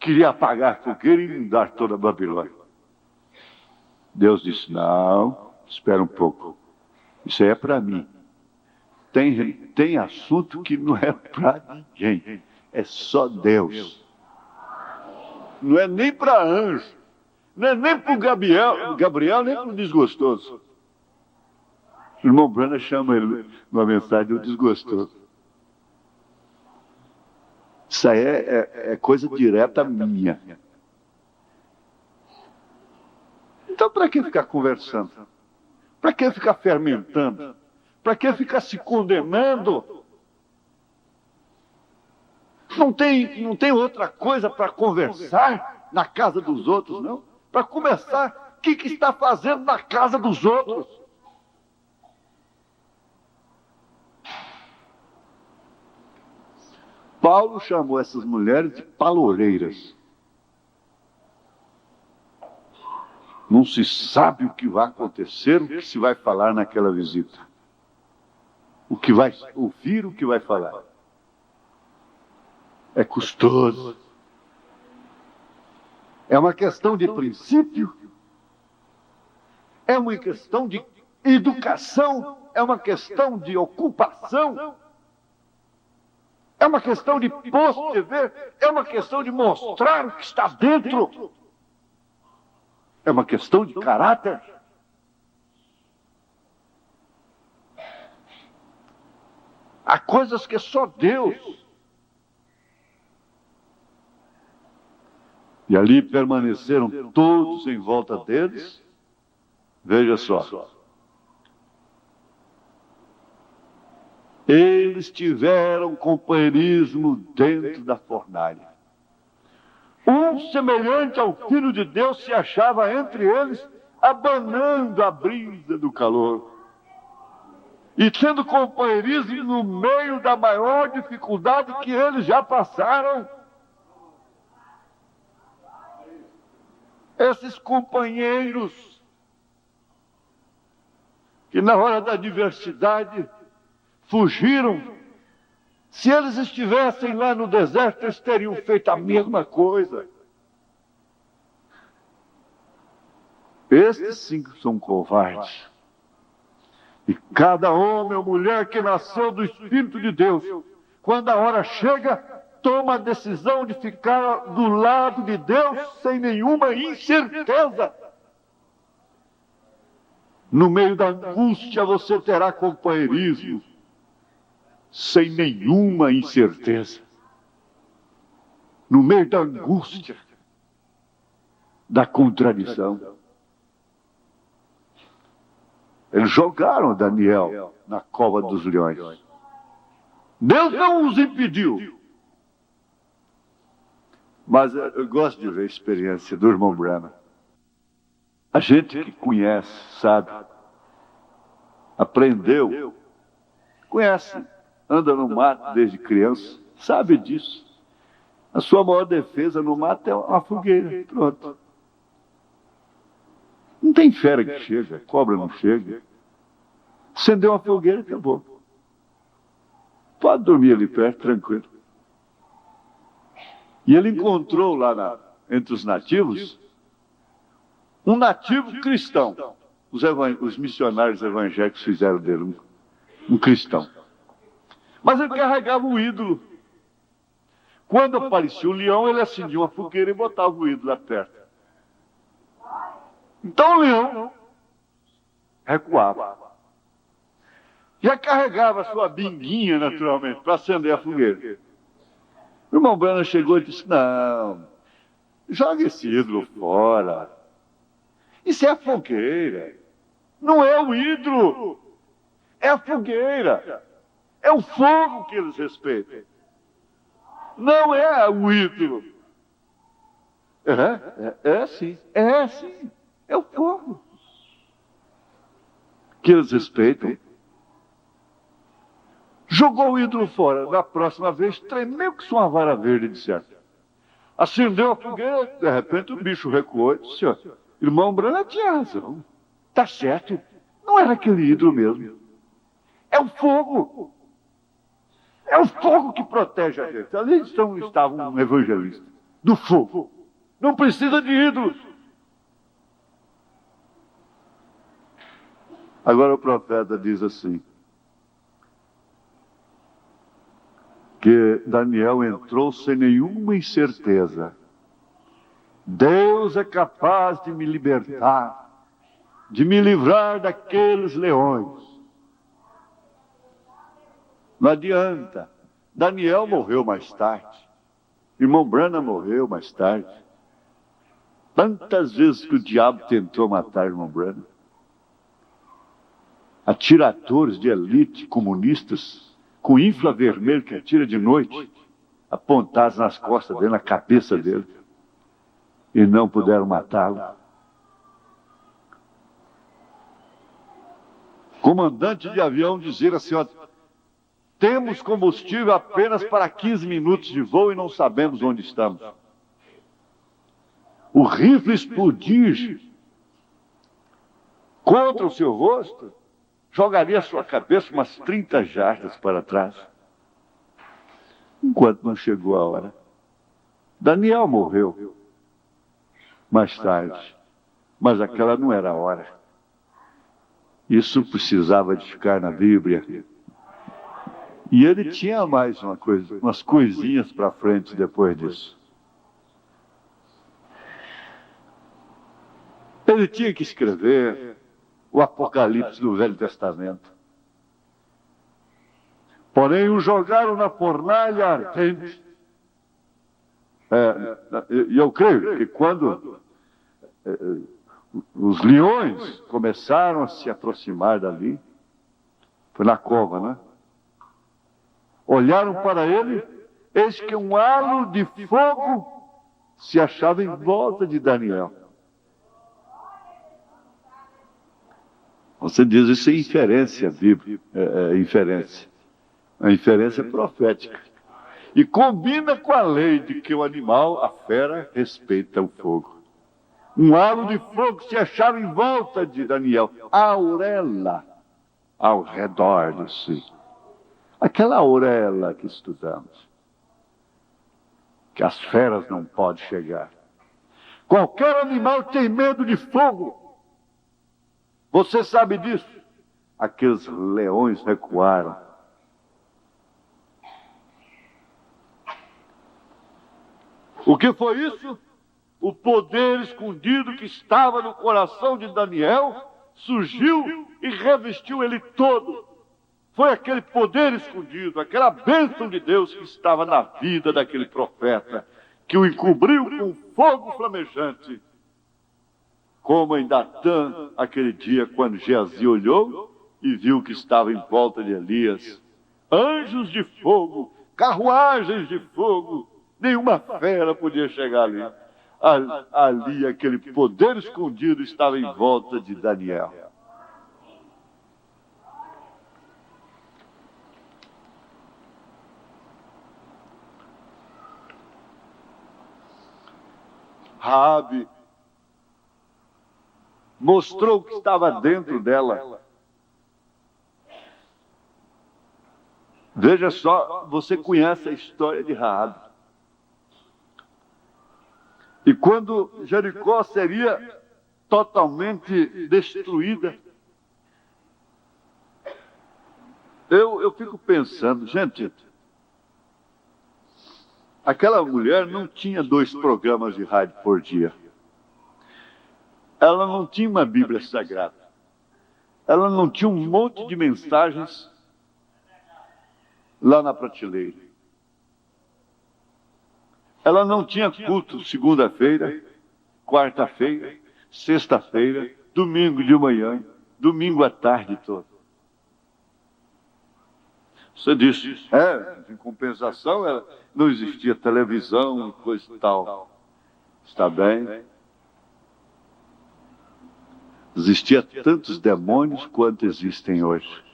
queria apagar a fogueira e inundar toda a Babilônia. Deus disse, não, espera um pouco. Isso aí é para mim. Tem assunto que não é para ninguém. É só Deus. Não é nem para anjo. Não é nem para o Gabriel, nem para o desgostoso. O irmão Brana chama ele numa mensagem do desgostoso. Isso aí é coisa direta minha. Então, para que ficar conversando? Para que ficar fermentando? Para que ficar se condenando? Não tem outra coisa para conversar na casa dos outros, não? Para começar, o que está fazendo na casa dos outros? Paulo chamou essas mulheres de paloureiras. Não se sabe o que vai acontecer, o que se vai falar naquela visita. O que vai ouvir, o que vai falar. É custoso. É uma questão de princípio. É uma questão de educação. É uma questão de ocupação. É uma questão de posto de ver. É uma questão de mostrar o que está dentro. É uma questão de caráter. Há coisas que só Deus. E ali permaneceram todos em volta deles. Veja só. Eles tiveram companheirismo dentro da fornalha. Um semelhante ao Filho de Deus se achava entre eles, abanando a brisa do calor. E tendo companheirismo no meio da maior dificuldade que eles já passaram. Esses companheiros, que na hora da adversidade fugiram, se eles estivessem lá no deserto, eles teriam feito a mesma coisa. Estes sim são covardes. E cada homem ou mulher que nasceu do Espírito de Deus, quando a hora chega, toma a decisão de ficar do lado de Deus sem nenhuma incerteza. No meio da angústia você terá companheirismo. sem nenhuma incerteza, no meio da angústia, da contradição. Eles jogaram Daniel na cova dos leões. Deus não os impediu. Mas eu gosto de ver a experiência do irmão Branham. A gente que conhece, sabe, aprendeu, conhece, anda no mato desde criança, sabe disso. A sua maior defesa no mato é uma fogueira, pronto. Não tem fera que chega, cobra não chega. Acendeu uma fogueira, acabou. Pode dormir ali perto, tranquilo. E ele encontrou lá entre os nativos, um nativo cristão. Os missionários evangélicos fizeram dele um cristão. Mas ele carregava um ídolo. Quando aparecia o leão, ele acendia uma fogueira e botava o ídolo lá perto. Então o leão recuava. Já carregava a sua binguinha, naturalmente, para acender a fogueira. O irmão Branham chegou e disse: não, joga esse ídolo fora. Isso é a fogueira. Não é o ídolo. É a fogueira. É o fogo que eles respeitam. Não é o ídolo. Sim. É sim. É o fogo que eles respeitam. Jogou o ídolo fora. Na próxima vez, tremeu que sua vara verde, de certo. Acendeu a fogueira, de repente o bicho recuou e disse: irmão Branham tinha razão. Tá certo. Não era aquele ídolo mesmo. É o fogo. É o fogo que protege a gente. Ali estava um evangelista. Do fogo. Não precisa de ídolos. Agora o profeta diz assim, que Daniel entrou sem nenhuma incerteza. Deus é capaz de me libertar, de me livrar daqueles leões. Não adianta. Daniel morreu mais tarde. Irmão Branham morreu mais tarde. Tantas vezes que o diabo tentou matar irmão Branham. Atiradores de elite comunistas com infla vermelho que atira de noite, apontados nas costas dele, na cabeça dele, e não puderam matá-lo. Comandante de avião dizer assim: temos combustível apenas para 15 minutos de voo e não sabemos onde estamos. O rifle explodir contra o seu rosto jogaria a sua cabeça umas 30 jardas para trás. Enquanto não chegou a hora. Daniel morreu mais tarde, mas aquela não era a hora. Isso precisava de ficar na Bíblia. E ele tinha mais umas coisinhas para frente depois disso. Ele tinha que escrever o Apocalipse do Velho Testamento. Porém, o jogaram na fornalha ardente. E eu creio que quando os leões começaram a se aproximar dali, foi na cova, né? Olharam para ele, eis que um halo de fogo se achava em volta de Daniel. Você diz isso é inferência bíblica, inferência. A inferência é profética. E combina com a lei de que o animal, a fera, respeita o fogo. Um halo de fogo se achava em volta de Daniel. A auréola ao redor de si. Aquela auréola que estudamos. Que as feras não podem chegar. Qualquer animal tem medo de fogo. Você sabe disso? Aqueles leões recuaram. O que foi isso? O poder escondido que estava no coração de Daniel surgiu e revestiu ele todo. foi aquele poder escondido, aquela bênção de Deus que estava na vida daquele profeta, que o encobriu com fogo flamejante. Como em Datã, aquele dia, quando Geazi olhou e viu que estava em volta de Elias anjos de fogo, carruagens de fogo, nenhuma fera podia chegar ali. Ali, aquele poder escondido estava em volta de Daniel. Raabe mostrou o que estava dentro dela. Veja só, você conhece a história de Raabe. E quando Jericó seria totalmente destruída, eu fico pensando, gente, aquela mulher não tinha 2 programas de rádio por dia. Ela não tinha uma Bíblia Sagrada. Ela não tinha um monte de mensagens lá na prateleira. Ela não tinha culto segunda-feira, quarta-feira, sexta-feira, domingo de manhã, domingo à tarde toda. Você disse, em compensação, não existia televisão e coisa e tal. Está bem? Existia tantos demônios quanto existem hoje.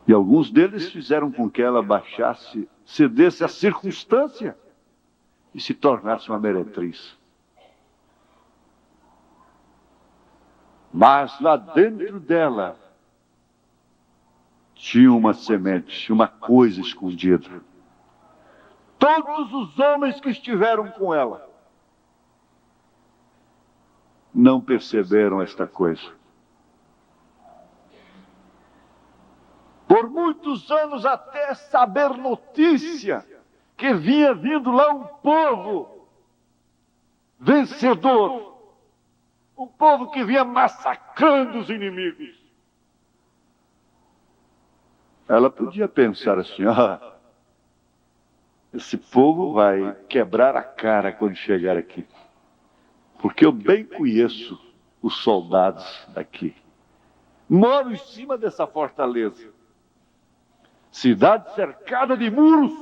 E alguns deles fizeram com que ela baixasse, cedesse à circunstância e se tornasse uma meretriz. Mas lá dentro dela tinha uma semente, uma coisa escondida. Todos os homens que estiveram com ela não perceberam esta coisa. Por muitos anos, até saber notícia que vinha vindo lá um povo vencedor, um povo que vinha massacrando os inimigos. Ela podia pensar assim, esse povo vai quebrar a cara quando chegar aqui, porque eu bem conheço os soldados daqui. Moro em cima dessa fortaleza. Cidade cercada de muros.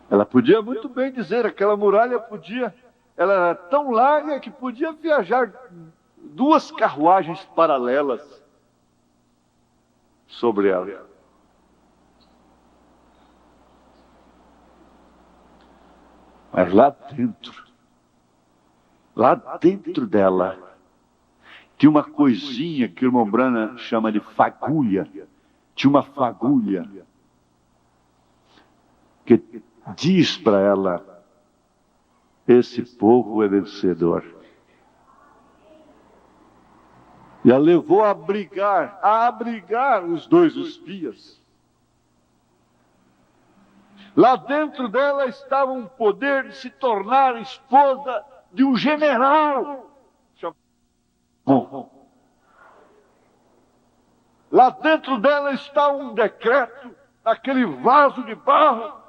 Ela podia muito bem dizer, aquela muralha ela era tão larga que podia viajar 2 carruagens paralelas sobre ela. Mas lá dentro dela, tinha uma coisinha que o irmão Branham chama de fagulha. Tinha uma fagulha que diz para ela, esse povo é vencedor. E ela levou a abrigar os 2 espias. Lá dentro dela estava um poder de se tornar esposa de um general. Lá dentro dela está um decreto, aquele vaso de barro,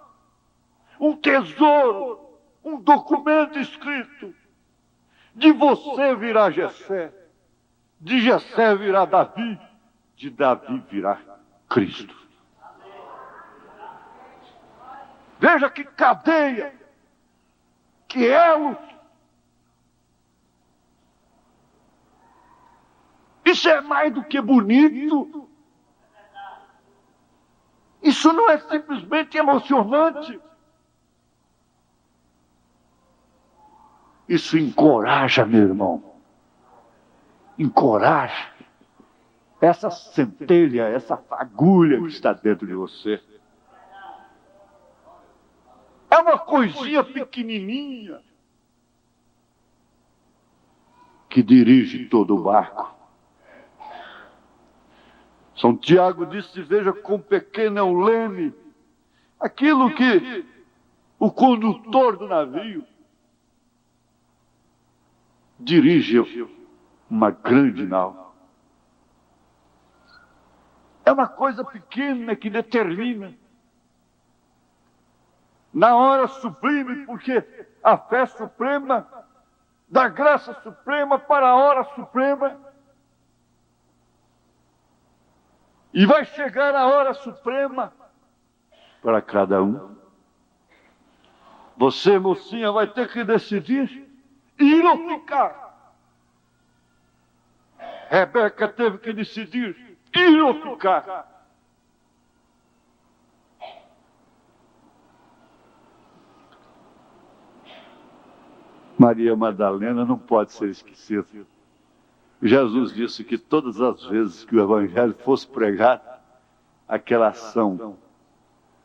um tesouro, um documento escrito. De você virá Jessé, de Jessé virá Davi, de Davi virá Cristo. Veja que cadeia, que elo. Isso é mais do que bonito. Isso não é simplesmente emocionante. Isso encoraja, meu irmão. Encoraja. Essa centelha, essa fagulha que está dentro de você. É uma coisinha pequenininha que dirige todo o barco. São Tiago disse, veja quão pequeno é o leme, aquilo que o condutor do navio, dirige uma grande nau. É uma coisa pequena que determina. Na hora sublime, porque a fé suprema, da graça suprema para a hora suprema, e vai chegar a hora suprema para cada um. Você, mocinha, vai ter que decidir ir ou ficar. Rebeca teve que decidir ir ou ficar. Maria Madalena não pode ser esquecida. Jesus disse que todas as vezes que o Evangelho fosse pregado, aquela ação,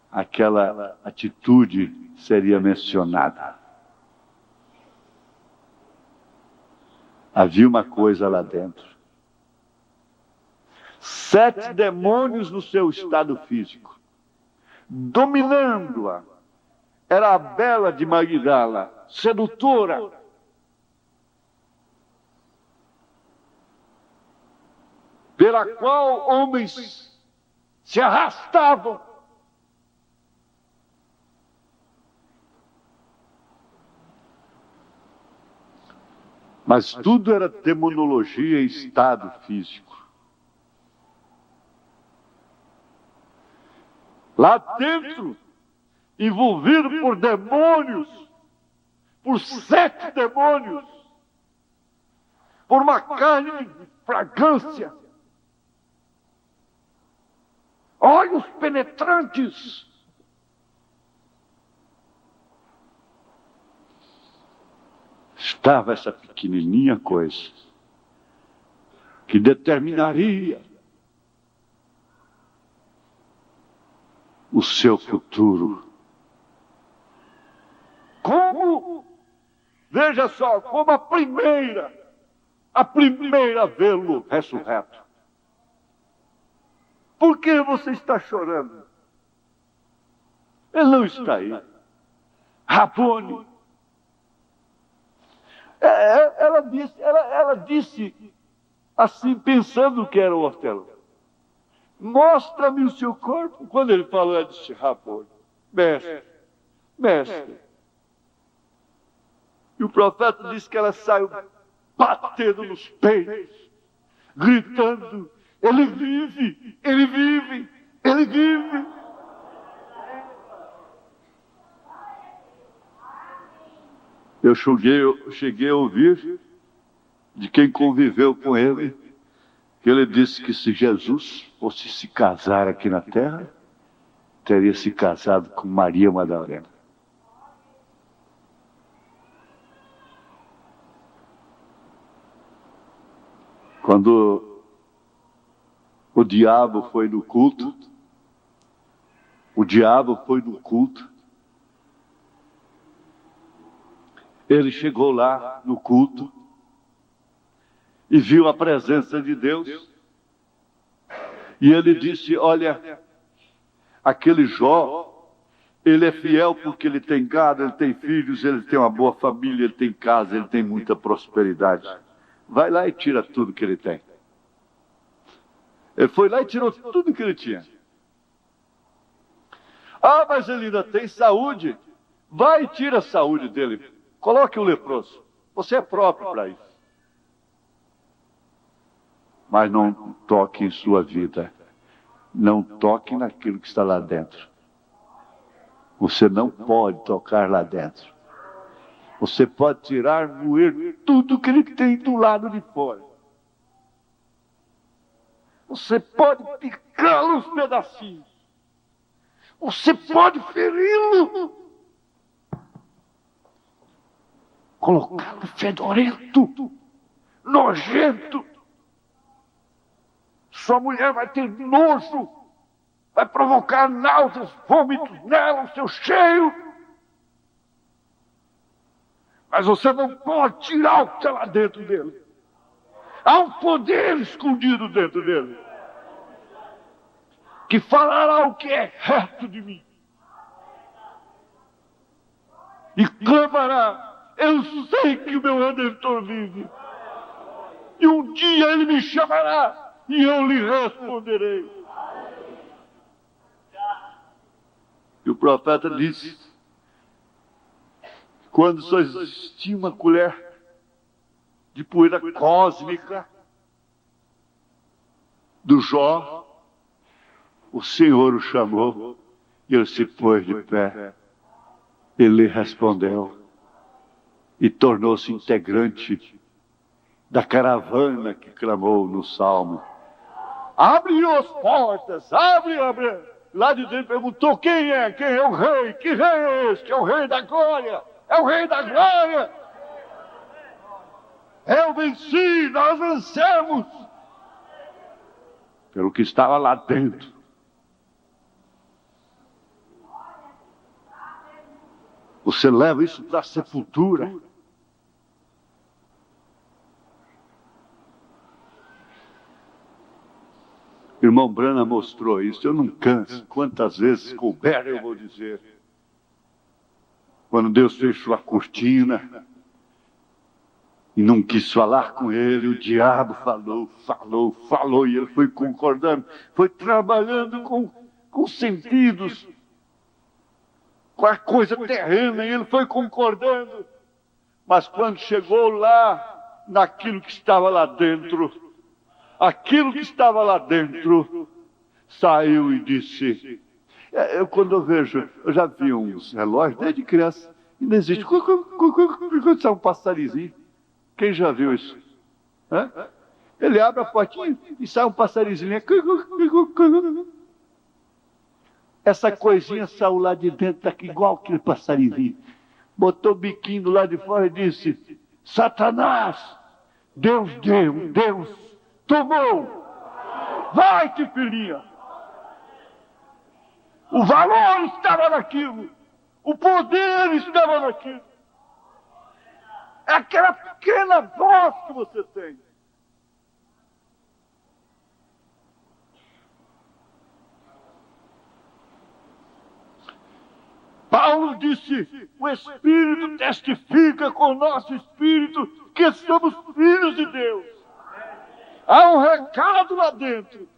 aquela atitude seria mencionada. Havia uma coisa lá dentro. 7 demônios no seu estado físico, dominando-a. Era a bela de Magdala, sedutora. Pela qual homens se arrastavam. Mas tudo era demonologia em estado físico. Lá dentro, envolvido por demônios, por 7 demônios, por uma carne de fragrância, olhos penetrantes, estava essa pequenininha coisa que determinaria o seu futuro. Como, veja só, como a primeira a vê-lo ressurreto. Por que você está chorando? Ele não está aí. Rabone. Ela disse assim, pensando que era o hortelão: mostra-me o seu corpo. Quando ele falou, ela disse: Rabone, mestre. E o profeta disse que ela saiu batendo nos peitos, gritando: ele vive, ele vive, ele vive. Eu cheguei a ouvir de quem conviveu com ele, que ele disse que se Jesus fosse se casar aqui na terra, teria se casado com Maria Madalena. Quando o diabo foi no culto, ele chegou lá no culto e viu a presença de Deus. E ele disse: olha, aquele Jó, ele é fiel porque ele tem gado, ele tem filhos, ele tem uma boa família, ele tem casa, ele tem muita prosperidade. Vai lá e tira tudo que ele tem. Ele foi lá e tirou tudo que ele tinha. Ah, mas ele ainda tem saúde. Vai e tira a saúde dele. Coloque o leproso. Você é próprio para isso. Mas não toque em sua vida. Não toque naquilo que está lá dentro. Você não pode tocar lá dentro. Você pode tirar, moer tudo que ele tem do lado de fora. Você pode picá-lo aos pedacinhos. Você pode feri-lo. Colocá-lo fedorento, nojento. Sua mulher vai ter nojo, vai provocar náuseas, vômitos nela, o seu cheiro. Mas você não pode tirar o que está lá dentro dele. Há um poder escondido dentro dele, que falará o que é reto de mim. e clamará: eu sei que o meu Redentor vive. E um dia ele me chamará e eu lhe responderei. E o profeta disse: quando só existia uma colher de poeira cósmica do Jó, o Senhor o chamou e ele se pôs de pé. Ele lhe respondeu e tornou-se integrante da caravana que clamou no Salmo: abre as portas, abre, abre. Lá de dentro perguntou: quem é? Quem é o rei? Que rei é este? É o rei da glória! É o rei da glória! Eu venci, nós vencemos! Pelo que estava lá dentro. Você leva isso para a sepultura. Irmão Brana mostrou isso, eu não canso. Quantas vezes couber eu vou dizer. Quando Deus fechou a cortina e não quis falar com ele, o diabo falou, e ele foi concordando, foi trabalhando com sentidos, com a coisa terrena, e ele foi concordando. Mas quando chegou lá, naquilo que estava lá dentro, aquilo que estava lá dentro saiu e disse... Quando eu vejo, eu já vi uns relógios desde criança, ainda existe. Quando sai um passarinho, quem já viu isso? Hã? Ele abre a portinha e sai um passarinho. Essa coisinha saiu lá de dentro, daqui igual aquele passarinho. Botou o biquinho do lado de fora e disse: Satanás, Deus deu, Deus tomou. Vai-te, filhinha. O valor estava naquilo. O poder estava naquilo. É aquela pequena voz que você tem. Paulo disse: o Espírito testifica com o nosso Espírito que somos filhos de Deus. Há um recado lá dentro.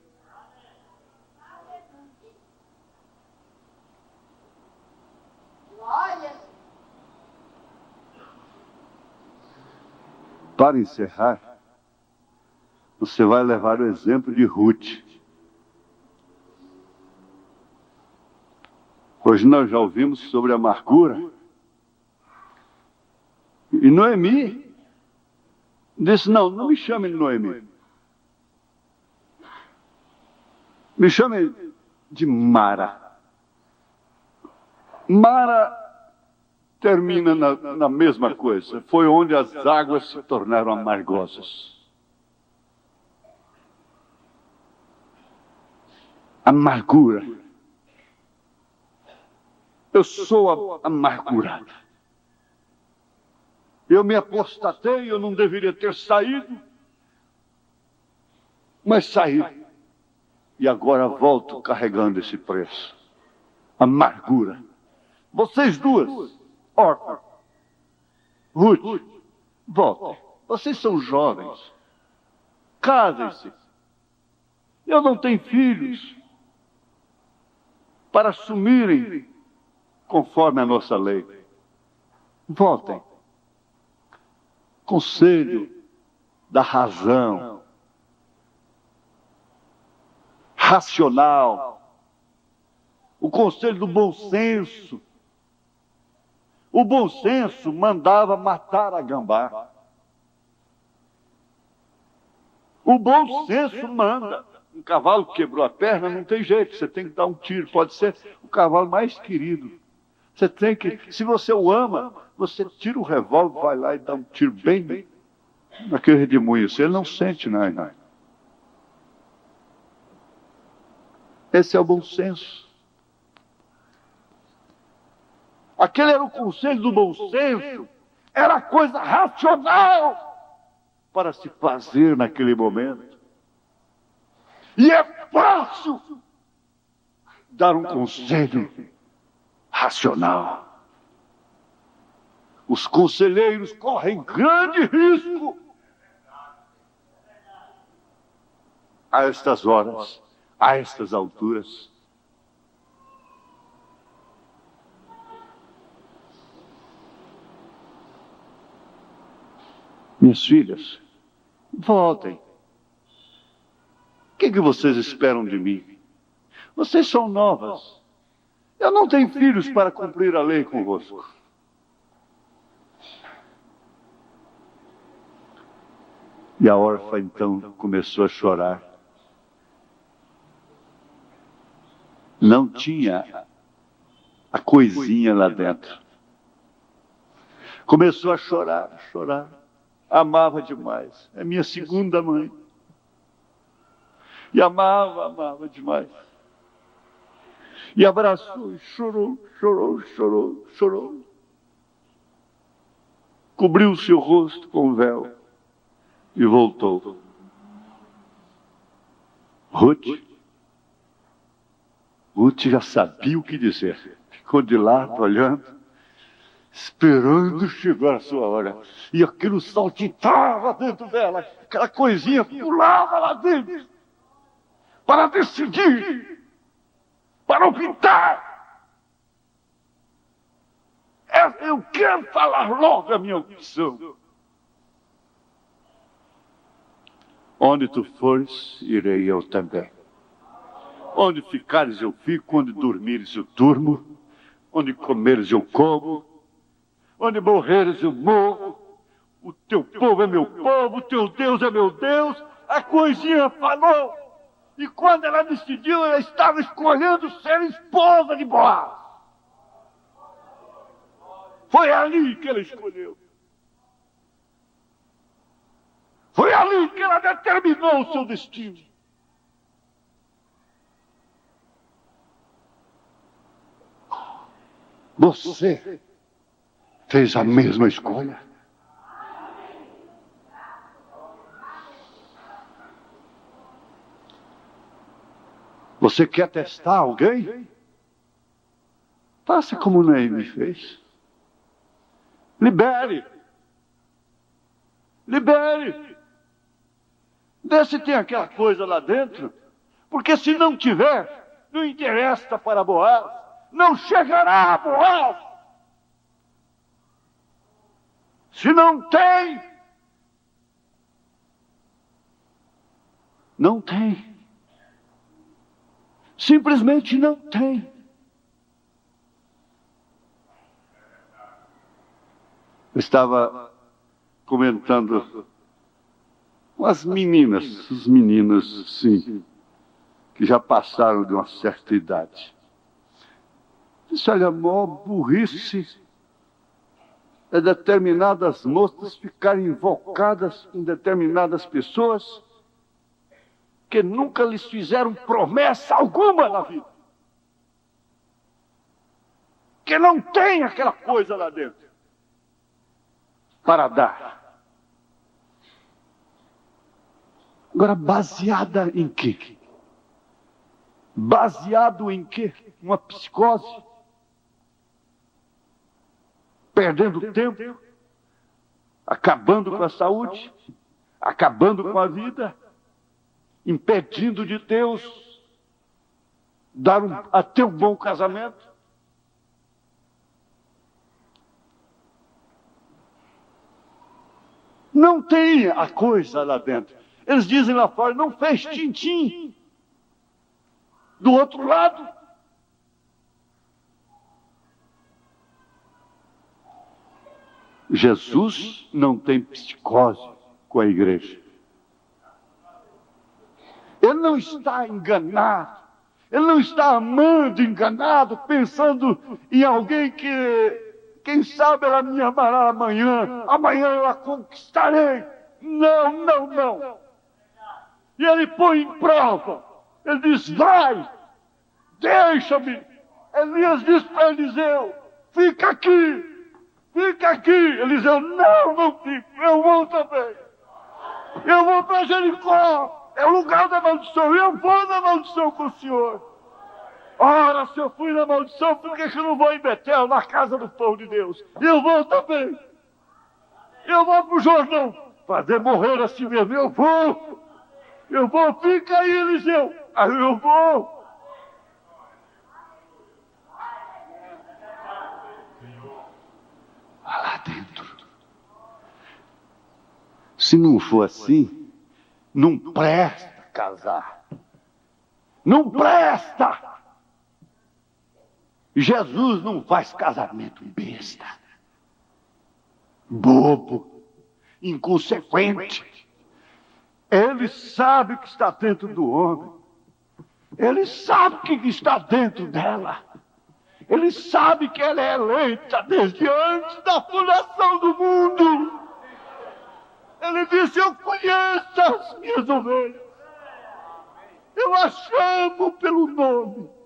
Para encerrar, você vai levar o exemplo de Ruth. Hoje nós já ouvimos sobre a amargura. E Noemi disse: não me chame de Noemi. Me chame de Mara. Mara termina na mesma coisa. Foi onde as águas se tornaram amargosas. Amargura. Eu sou amargurado. Eu me apostatei, eu não deveria ter saído, mas saí. E agora volto carregando esse preço. Amargura. Vocês duas, Orfa, Ruth, voltem. Vocês são jovens. Casem-se. Eu não tenho filhos para assumirem conforme a nossa lei. Voltem. Conselho da razão. Racional. O conselho do bom senso. O bom senso mandava matar a gambá. O bom senso manda. Um cavalo que quebrou a perna, não tem jeito, você tem que dar um tiro. Pode ser o cavalo mais querido. Você tem que, se você o ama, você tira o revólver, vai lá e dá um tiro bem naquele redemoinho. Ele não sente, não. Esse é o bom senso. Aquele era o conselho do bom senso. Era a coisa racional para se fazer naquele momento. E é fácil dar um conselho racional. Os conselheiros correm grande risco a estas horas, a estas alturas. Minhas filhas, voltem. O que vocês esperam de mim? Vocês são novas. Eu não tenho filhos para cumprir a lei convosco. E a órfã então começou a chorar. Não tinha a coisinha lá dentro. Começou a chorar, a chorar. Amava demais. É minha segunda mãe. E amava demais. E abraçou, e chorou. Cobriu o seu rosto com o véu e voltou. Ruth já sabia o que dizer. Ficou de lado, olhando, esperando chegar a sua hora. E aquilo saltitava dentro dela. Aquela coisinha pulava lá dentro. Para decidir. Para optar. Eu quero falar logo a minha opção. Onde tu fores, irei eu também. Onde ficares eu fico, onde dormires eu durmo, onde comeres eu como, onde morreres eu morro, o teu povo é meu povo, o teu Deus é meu Deus. A coisinha falou, e quando ela decidiu, ela estava escolhendo ser esposa de Boaz. Foi ali que ela escolheu. Foi ali que ela determinou o seu destino. Você fez a mesma escolha. Você quer testar alguém? Faça como Noemi fez. Libere. Vê se tem aquela coisa lá dentro. Porque se não tiver, não interessa para Boaz. Não chegará a Boaz. Se não tem, não tem. Simplesmente não tem. Eu estava comentando com as meninas, sim, que já passaram de uma certa idade. Disse, olha, a maior burrice é determinadas moças ficarem invocadas com determinadas pessoas que nunca lhes fizeram promessa alguma na vida. Que não tem aquela coisa lá dentro para dar. Agora, baseada em quê? Baseado em quê? Uma psicose? Perdendo tempo? Acabando com a saúde? Acabando com a vida? Impedindo de Deus dar até um bom casamento? Não tem a coisa lá dentro. Eles dizem lá fora, não fez tintim. Do outro lado. Jesus não tem psicose com a igreja. Ele não está enganado. Ele não está amando enganado, pensando em alguém que, quem sabe, ela me amará amanhã. Amanhã eu a conquistarei. Não. E ele põe em prova. Ele diz, vai, deixa-me. Elias diz para Eliseu, fica aqui. Eliseu, não fico, eu vou também. Eu vou para Jericó. É o lugar da maldição. Eu vou na maldição com o Senhor. Ora, se eu fui na maldição, por que eu não vou em Betel, na casa do pão de Deus? Eu vou também. Eu vou para o Jordão fazer morrer assim mesmo. Eu vou, fica aí, Eliseu. Aí eu vou. Lá dentro. Se não for assim, não presta casar. Não presta. Jesus não faz casamento besta, bobo, inconsequente. Ele sabe o que está dentro do homem. Ele sabe o que está dentro dela. Ele sabe que ela é eleita desde antes da fundação do mundo. Ele disse: eu conheço as minhas ovelhas. Eu as chamo pelo nome.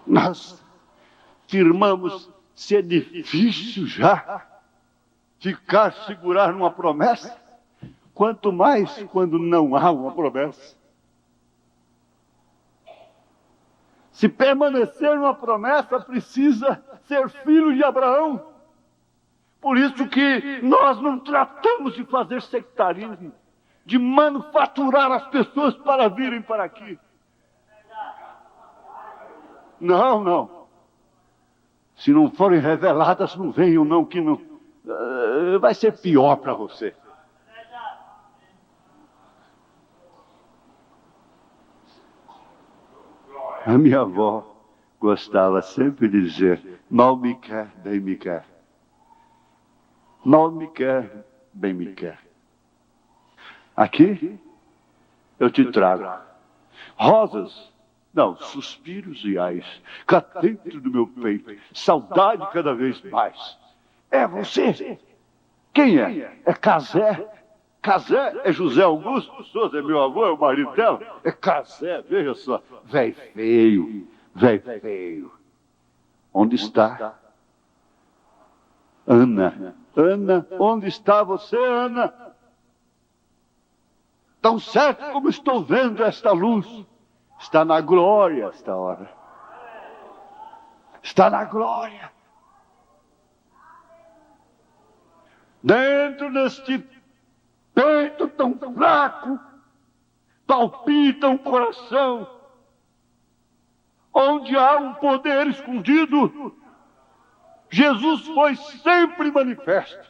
Nós afirmamos se é difícil já segurar numa promessa, quanto mais quando não há uma promessa. Se permanecer numa promessa, precisa ser filho de Abraão. Por isso que nós não tratamos de fazer sectarismo, de manufaturar as pessoas para virem para aqui. Não. Se não forem reveladas, não venham não, que não. Vai ser pior para você. A minha avó gostava sempre de dizer: mal me quer, bem me quer. Mal me quer, bem me quer. Aqui eu te trago rosas, não, suspiros e ais, cá dentro do meu peito, saudade cada vez mais. É você? Quem é? É Casé? Casé é José Augusto Souza, é meu avô, é o marido dela. É Casé, veja só. Véi feio, véi feio. Onde está? Ana, onde está você, Ana? Tão certo como estou vendo esta luz. Está na glória esta hora. Está na glória. Dentro deste peito tão fraco, palpita um coração, onde há um poder escondido. Jesus foi sempre manifesto,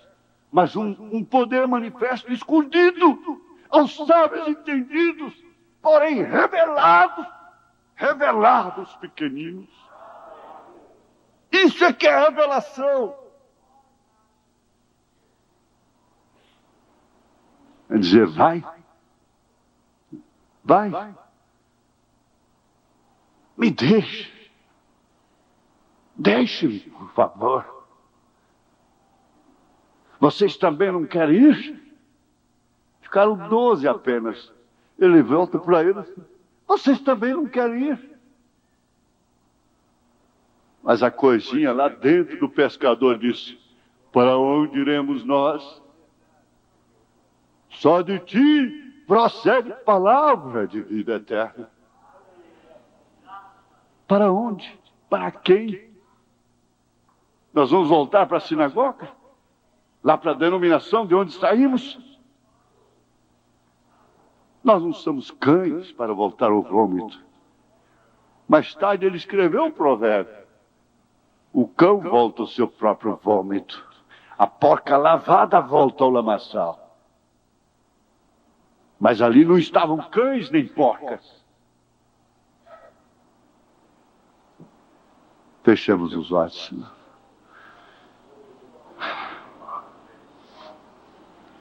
mas um poder manifesto escondido aos sábios entendidos, porém revelados pequeninos. Isso é que é revelação. É dizer: vai, me deixe-me, por favor. Vocês também não querem ir? Ficaram 12 apenas. Ele volta para eles: vocês também não querem ir? Mas a coisinha lá dentro do pescador disse: para onde iremos nós? Só de ti procede palavra de vida eterna. Para onde? Para quem? Nós vamos voltar para a sinagoga? Lá para a denominação de onde saímos? Nós não somos cães para voltar ao vômito. Mais tarde ele escreveu um provérbio: o cão volta ao seu próprio vômito, a porca lavada volta ao lamaçal. Mas ali não estavam cães nem porcas. Fechamos os olhos.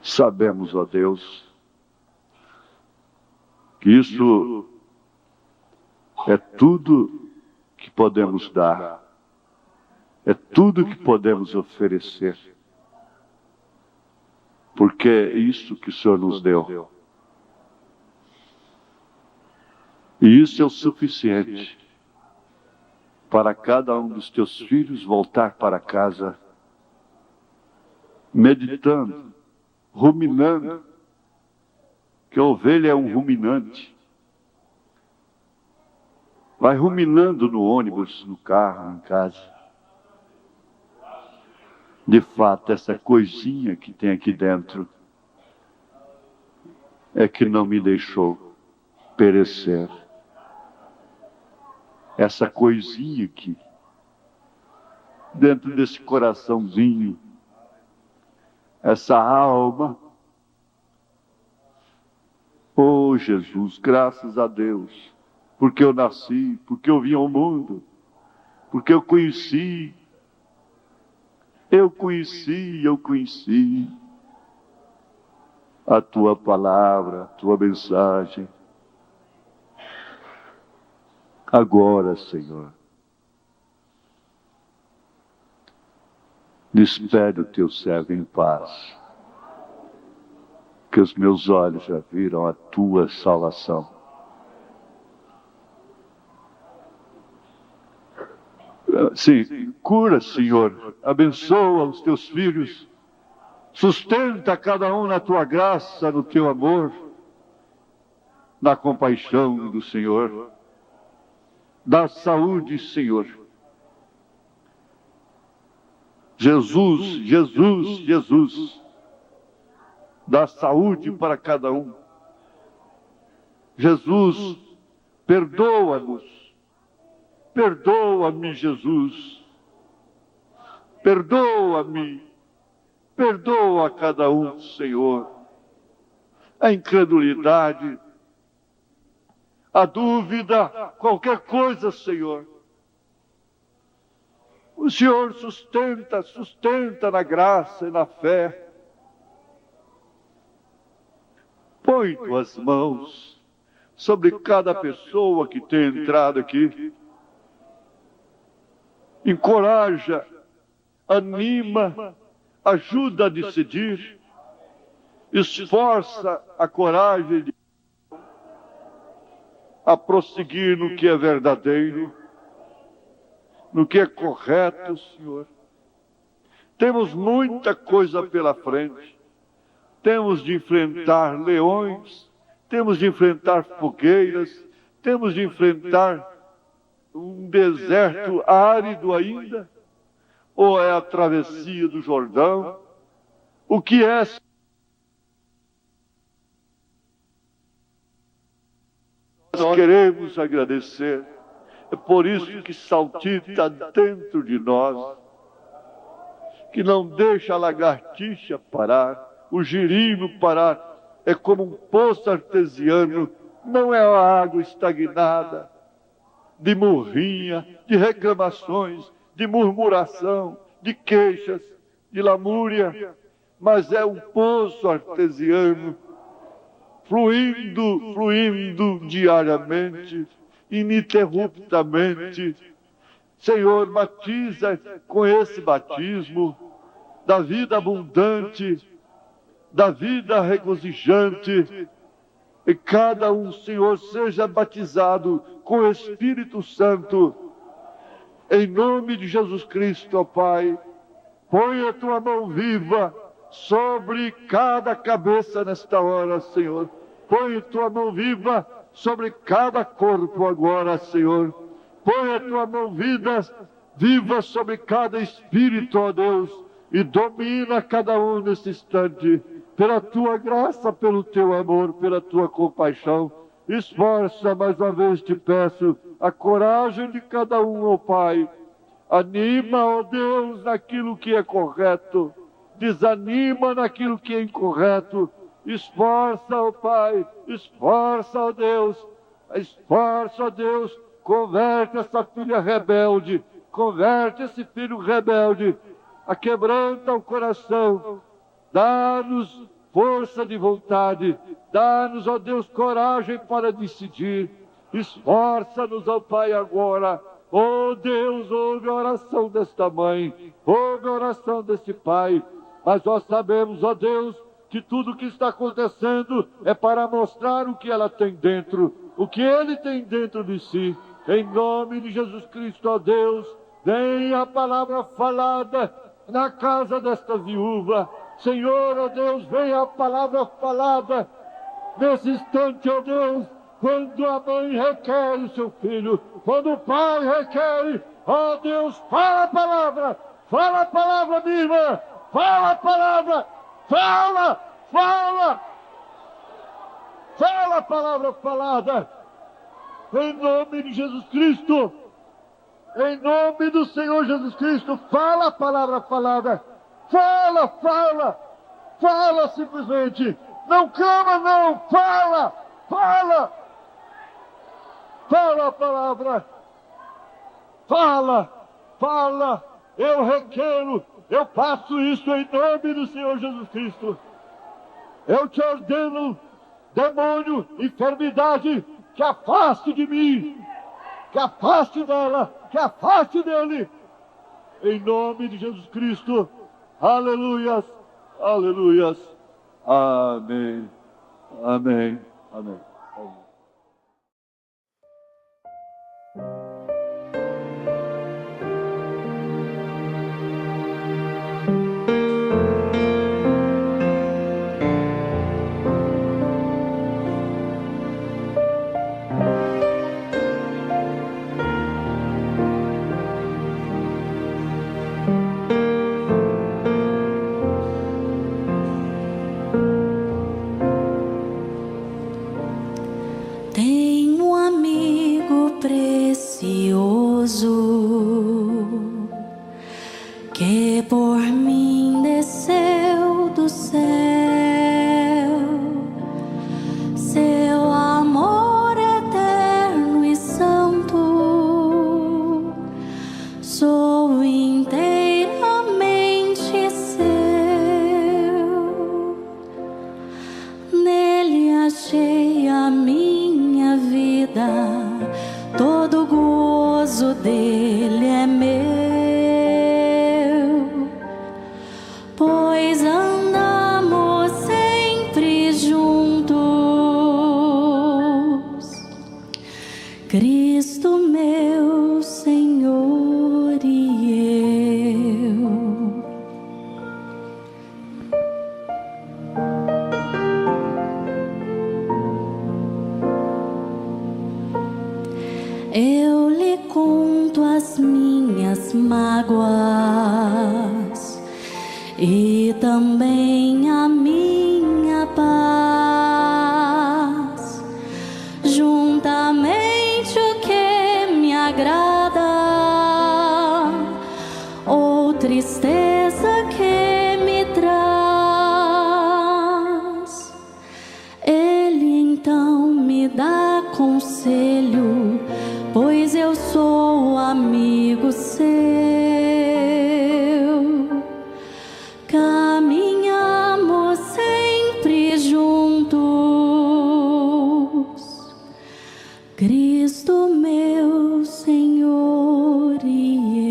Sabemos, ó Deus, que isso é tudo que podemos dar, é tudo que podemos oferecer, porque é isso que o Senhor nos deu. E isso é o suficiente para cada um dos teus filhos voltar para casa meditando, ruminando, que a ovelha é um ruminante. Vai ruminando no ônibus, no carro, em casa. De fato, essa coisinha que tem aqui dentro é que não me deixou perecer. Essa coisinha aqui, dentro desse coraçãozinho, essa alma. Oh Jesus, graças a Deus, porque eu nasci, porque eu vim ao mundo, porque eu conheci a Tua palavra, a Tua mensagem. Agora, Senhor, despede o Teu servo em paz, que os meus olhos já viram a Tua salvação. Sim, cura, Senhor, abençoa os Teus filhos, sustenta cada um na Tua graça, no Teu amor, na compaixão do Senhor. Dá saúde, Senhor. Jesus, Jesus, Jesus. Dá saúde para cada um. Jesus, perdoa-nos. Perdoa-me, Jesus. Perdoa-me. Perdoa a cada um, Senhor. A incredulidade, a dúvida, qualquer coisa, Senhor. O Senhor sustenta na graça e na fé. Põe Tuas mãos sobre cada pessoa que tem entrado aqui. Encoraja, anima, ajuda a decidir. Esforça a coragem de a prosseguir no que é verdadeiro, no que é correto, Senhor. Temos muita coisa pela frente. Temos de enfrentar leões, temos de enfrentar fogueiras, temos de enfrentar um deserto árido ainda, ou é a travessia do Jordão. O que é? Nós queremos agradecer. É por isso que saltita dentro de nós, que não deixa a lagartixa parar, o girino parar. É como um poço artesiano, não é a água estagnada, de murrinha, de reclamações, de murmuração, de queixas, de lamúria, mas é um poço artesiano, fluindo diariamente, ininterruptamente. Senhor, batiza com esse batismo da vida abundante, da vida regozijante, e cada um, Senhor, seja batizado com o Espírito Santo, em nome de Jesus Cristo, ó Pai. Põe a Tua mão viva sobre cada cabeça nesta hora, Senhor. Põe a Tua mão viva sobre cada corpo agora, Senhor. Põe a Tua mão viva sobre cada espírito, ó Deus, e domina cada um nesse instante, pela Tua graça, pelo Teu amor, pela Tua compaixão. Esforça, mais uma vez te peço, a coragem de cada um, ó Pai. Anima, ó Deus, naquilo que é correto. Desanima naquilo que é incorreto. Esforça, ó Pai. Esforça, ó Deus. Esforça, ó Deus. Converte essa filha rebelde. Converte esse filho rebelde. Aquebranta o coração. Dá-nos força de vontade. Dá-nos, ó Deus, coragem para decidir. Esforça-nos, ó Pai, agora. Ó Deus, ouve a oração desta mãe. Ouve a oração desse pai. Mas nós sabemos, ó Deus, que tudo o que está acontecendo é para mostrar o que ela tem dentro. O que ele tem dentro de si. Em nome de Jesus Cristo, ó Deus, venha a palavra falada na casa desta viúva. Senhor, ó Deus, venha a palavra falada nesse instante, ó Deus, quando a mãe requer o seu filho, quando o pai requer, ó Deus, fala a palavra, minha irmã, fala a palavra, fala a palavra falada, em nome de Jesus Cristo, em nome do Senhor Jesus Cristo, fala a palavra falada, fala simplesmente, não clama não, fala a palavra, fala, eu requero, eu faço isso em nome do Senhor Jesus Cristo, eu te ordeno, demônio, enfermidade, que afaste de mim, que afaste dela, que afaste dele, em nome de Jesus Cristo, aleluias, amém, amém, amém. Tenho um amigo precioso que por mim desceu do céu. Seu amor eterno e santo, sou inteiramente seu. Nele achei a minha vida, todo gozo dele é meu, pois andamos sempre juntos, Cristo meu Senhor e eu. Eu lhe conto as minhas mágoas e também a minha paz, juntamente o que me agrada ou tristeza que me traz. Ele então me dá conselho, pois eu sou amigo seu. Caminhamos sempre juntos, Cristo meu Senhor e eu.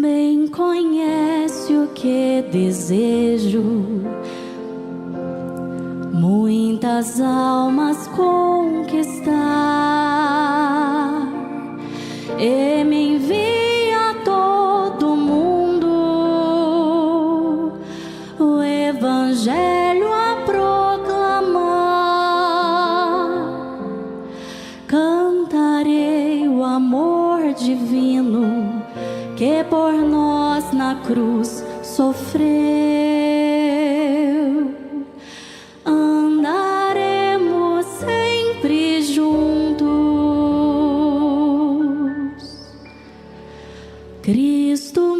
Bem conhece o que desejo, muitas almas conquistar, e me envia a todo mundo o Evangelho a proclamar. Cantarei o amor divino que por nós na cruz sofreu. Andaremos sempre juntos, Cristo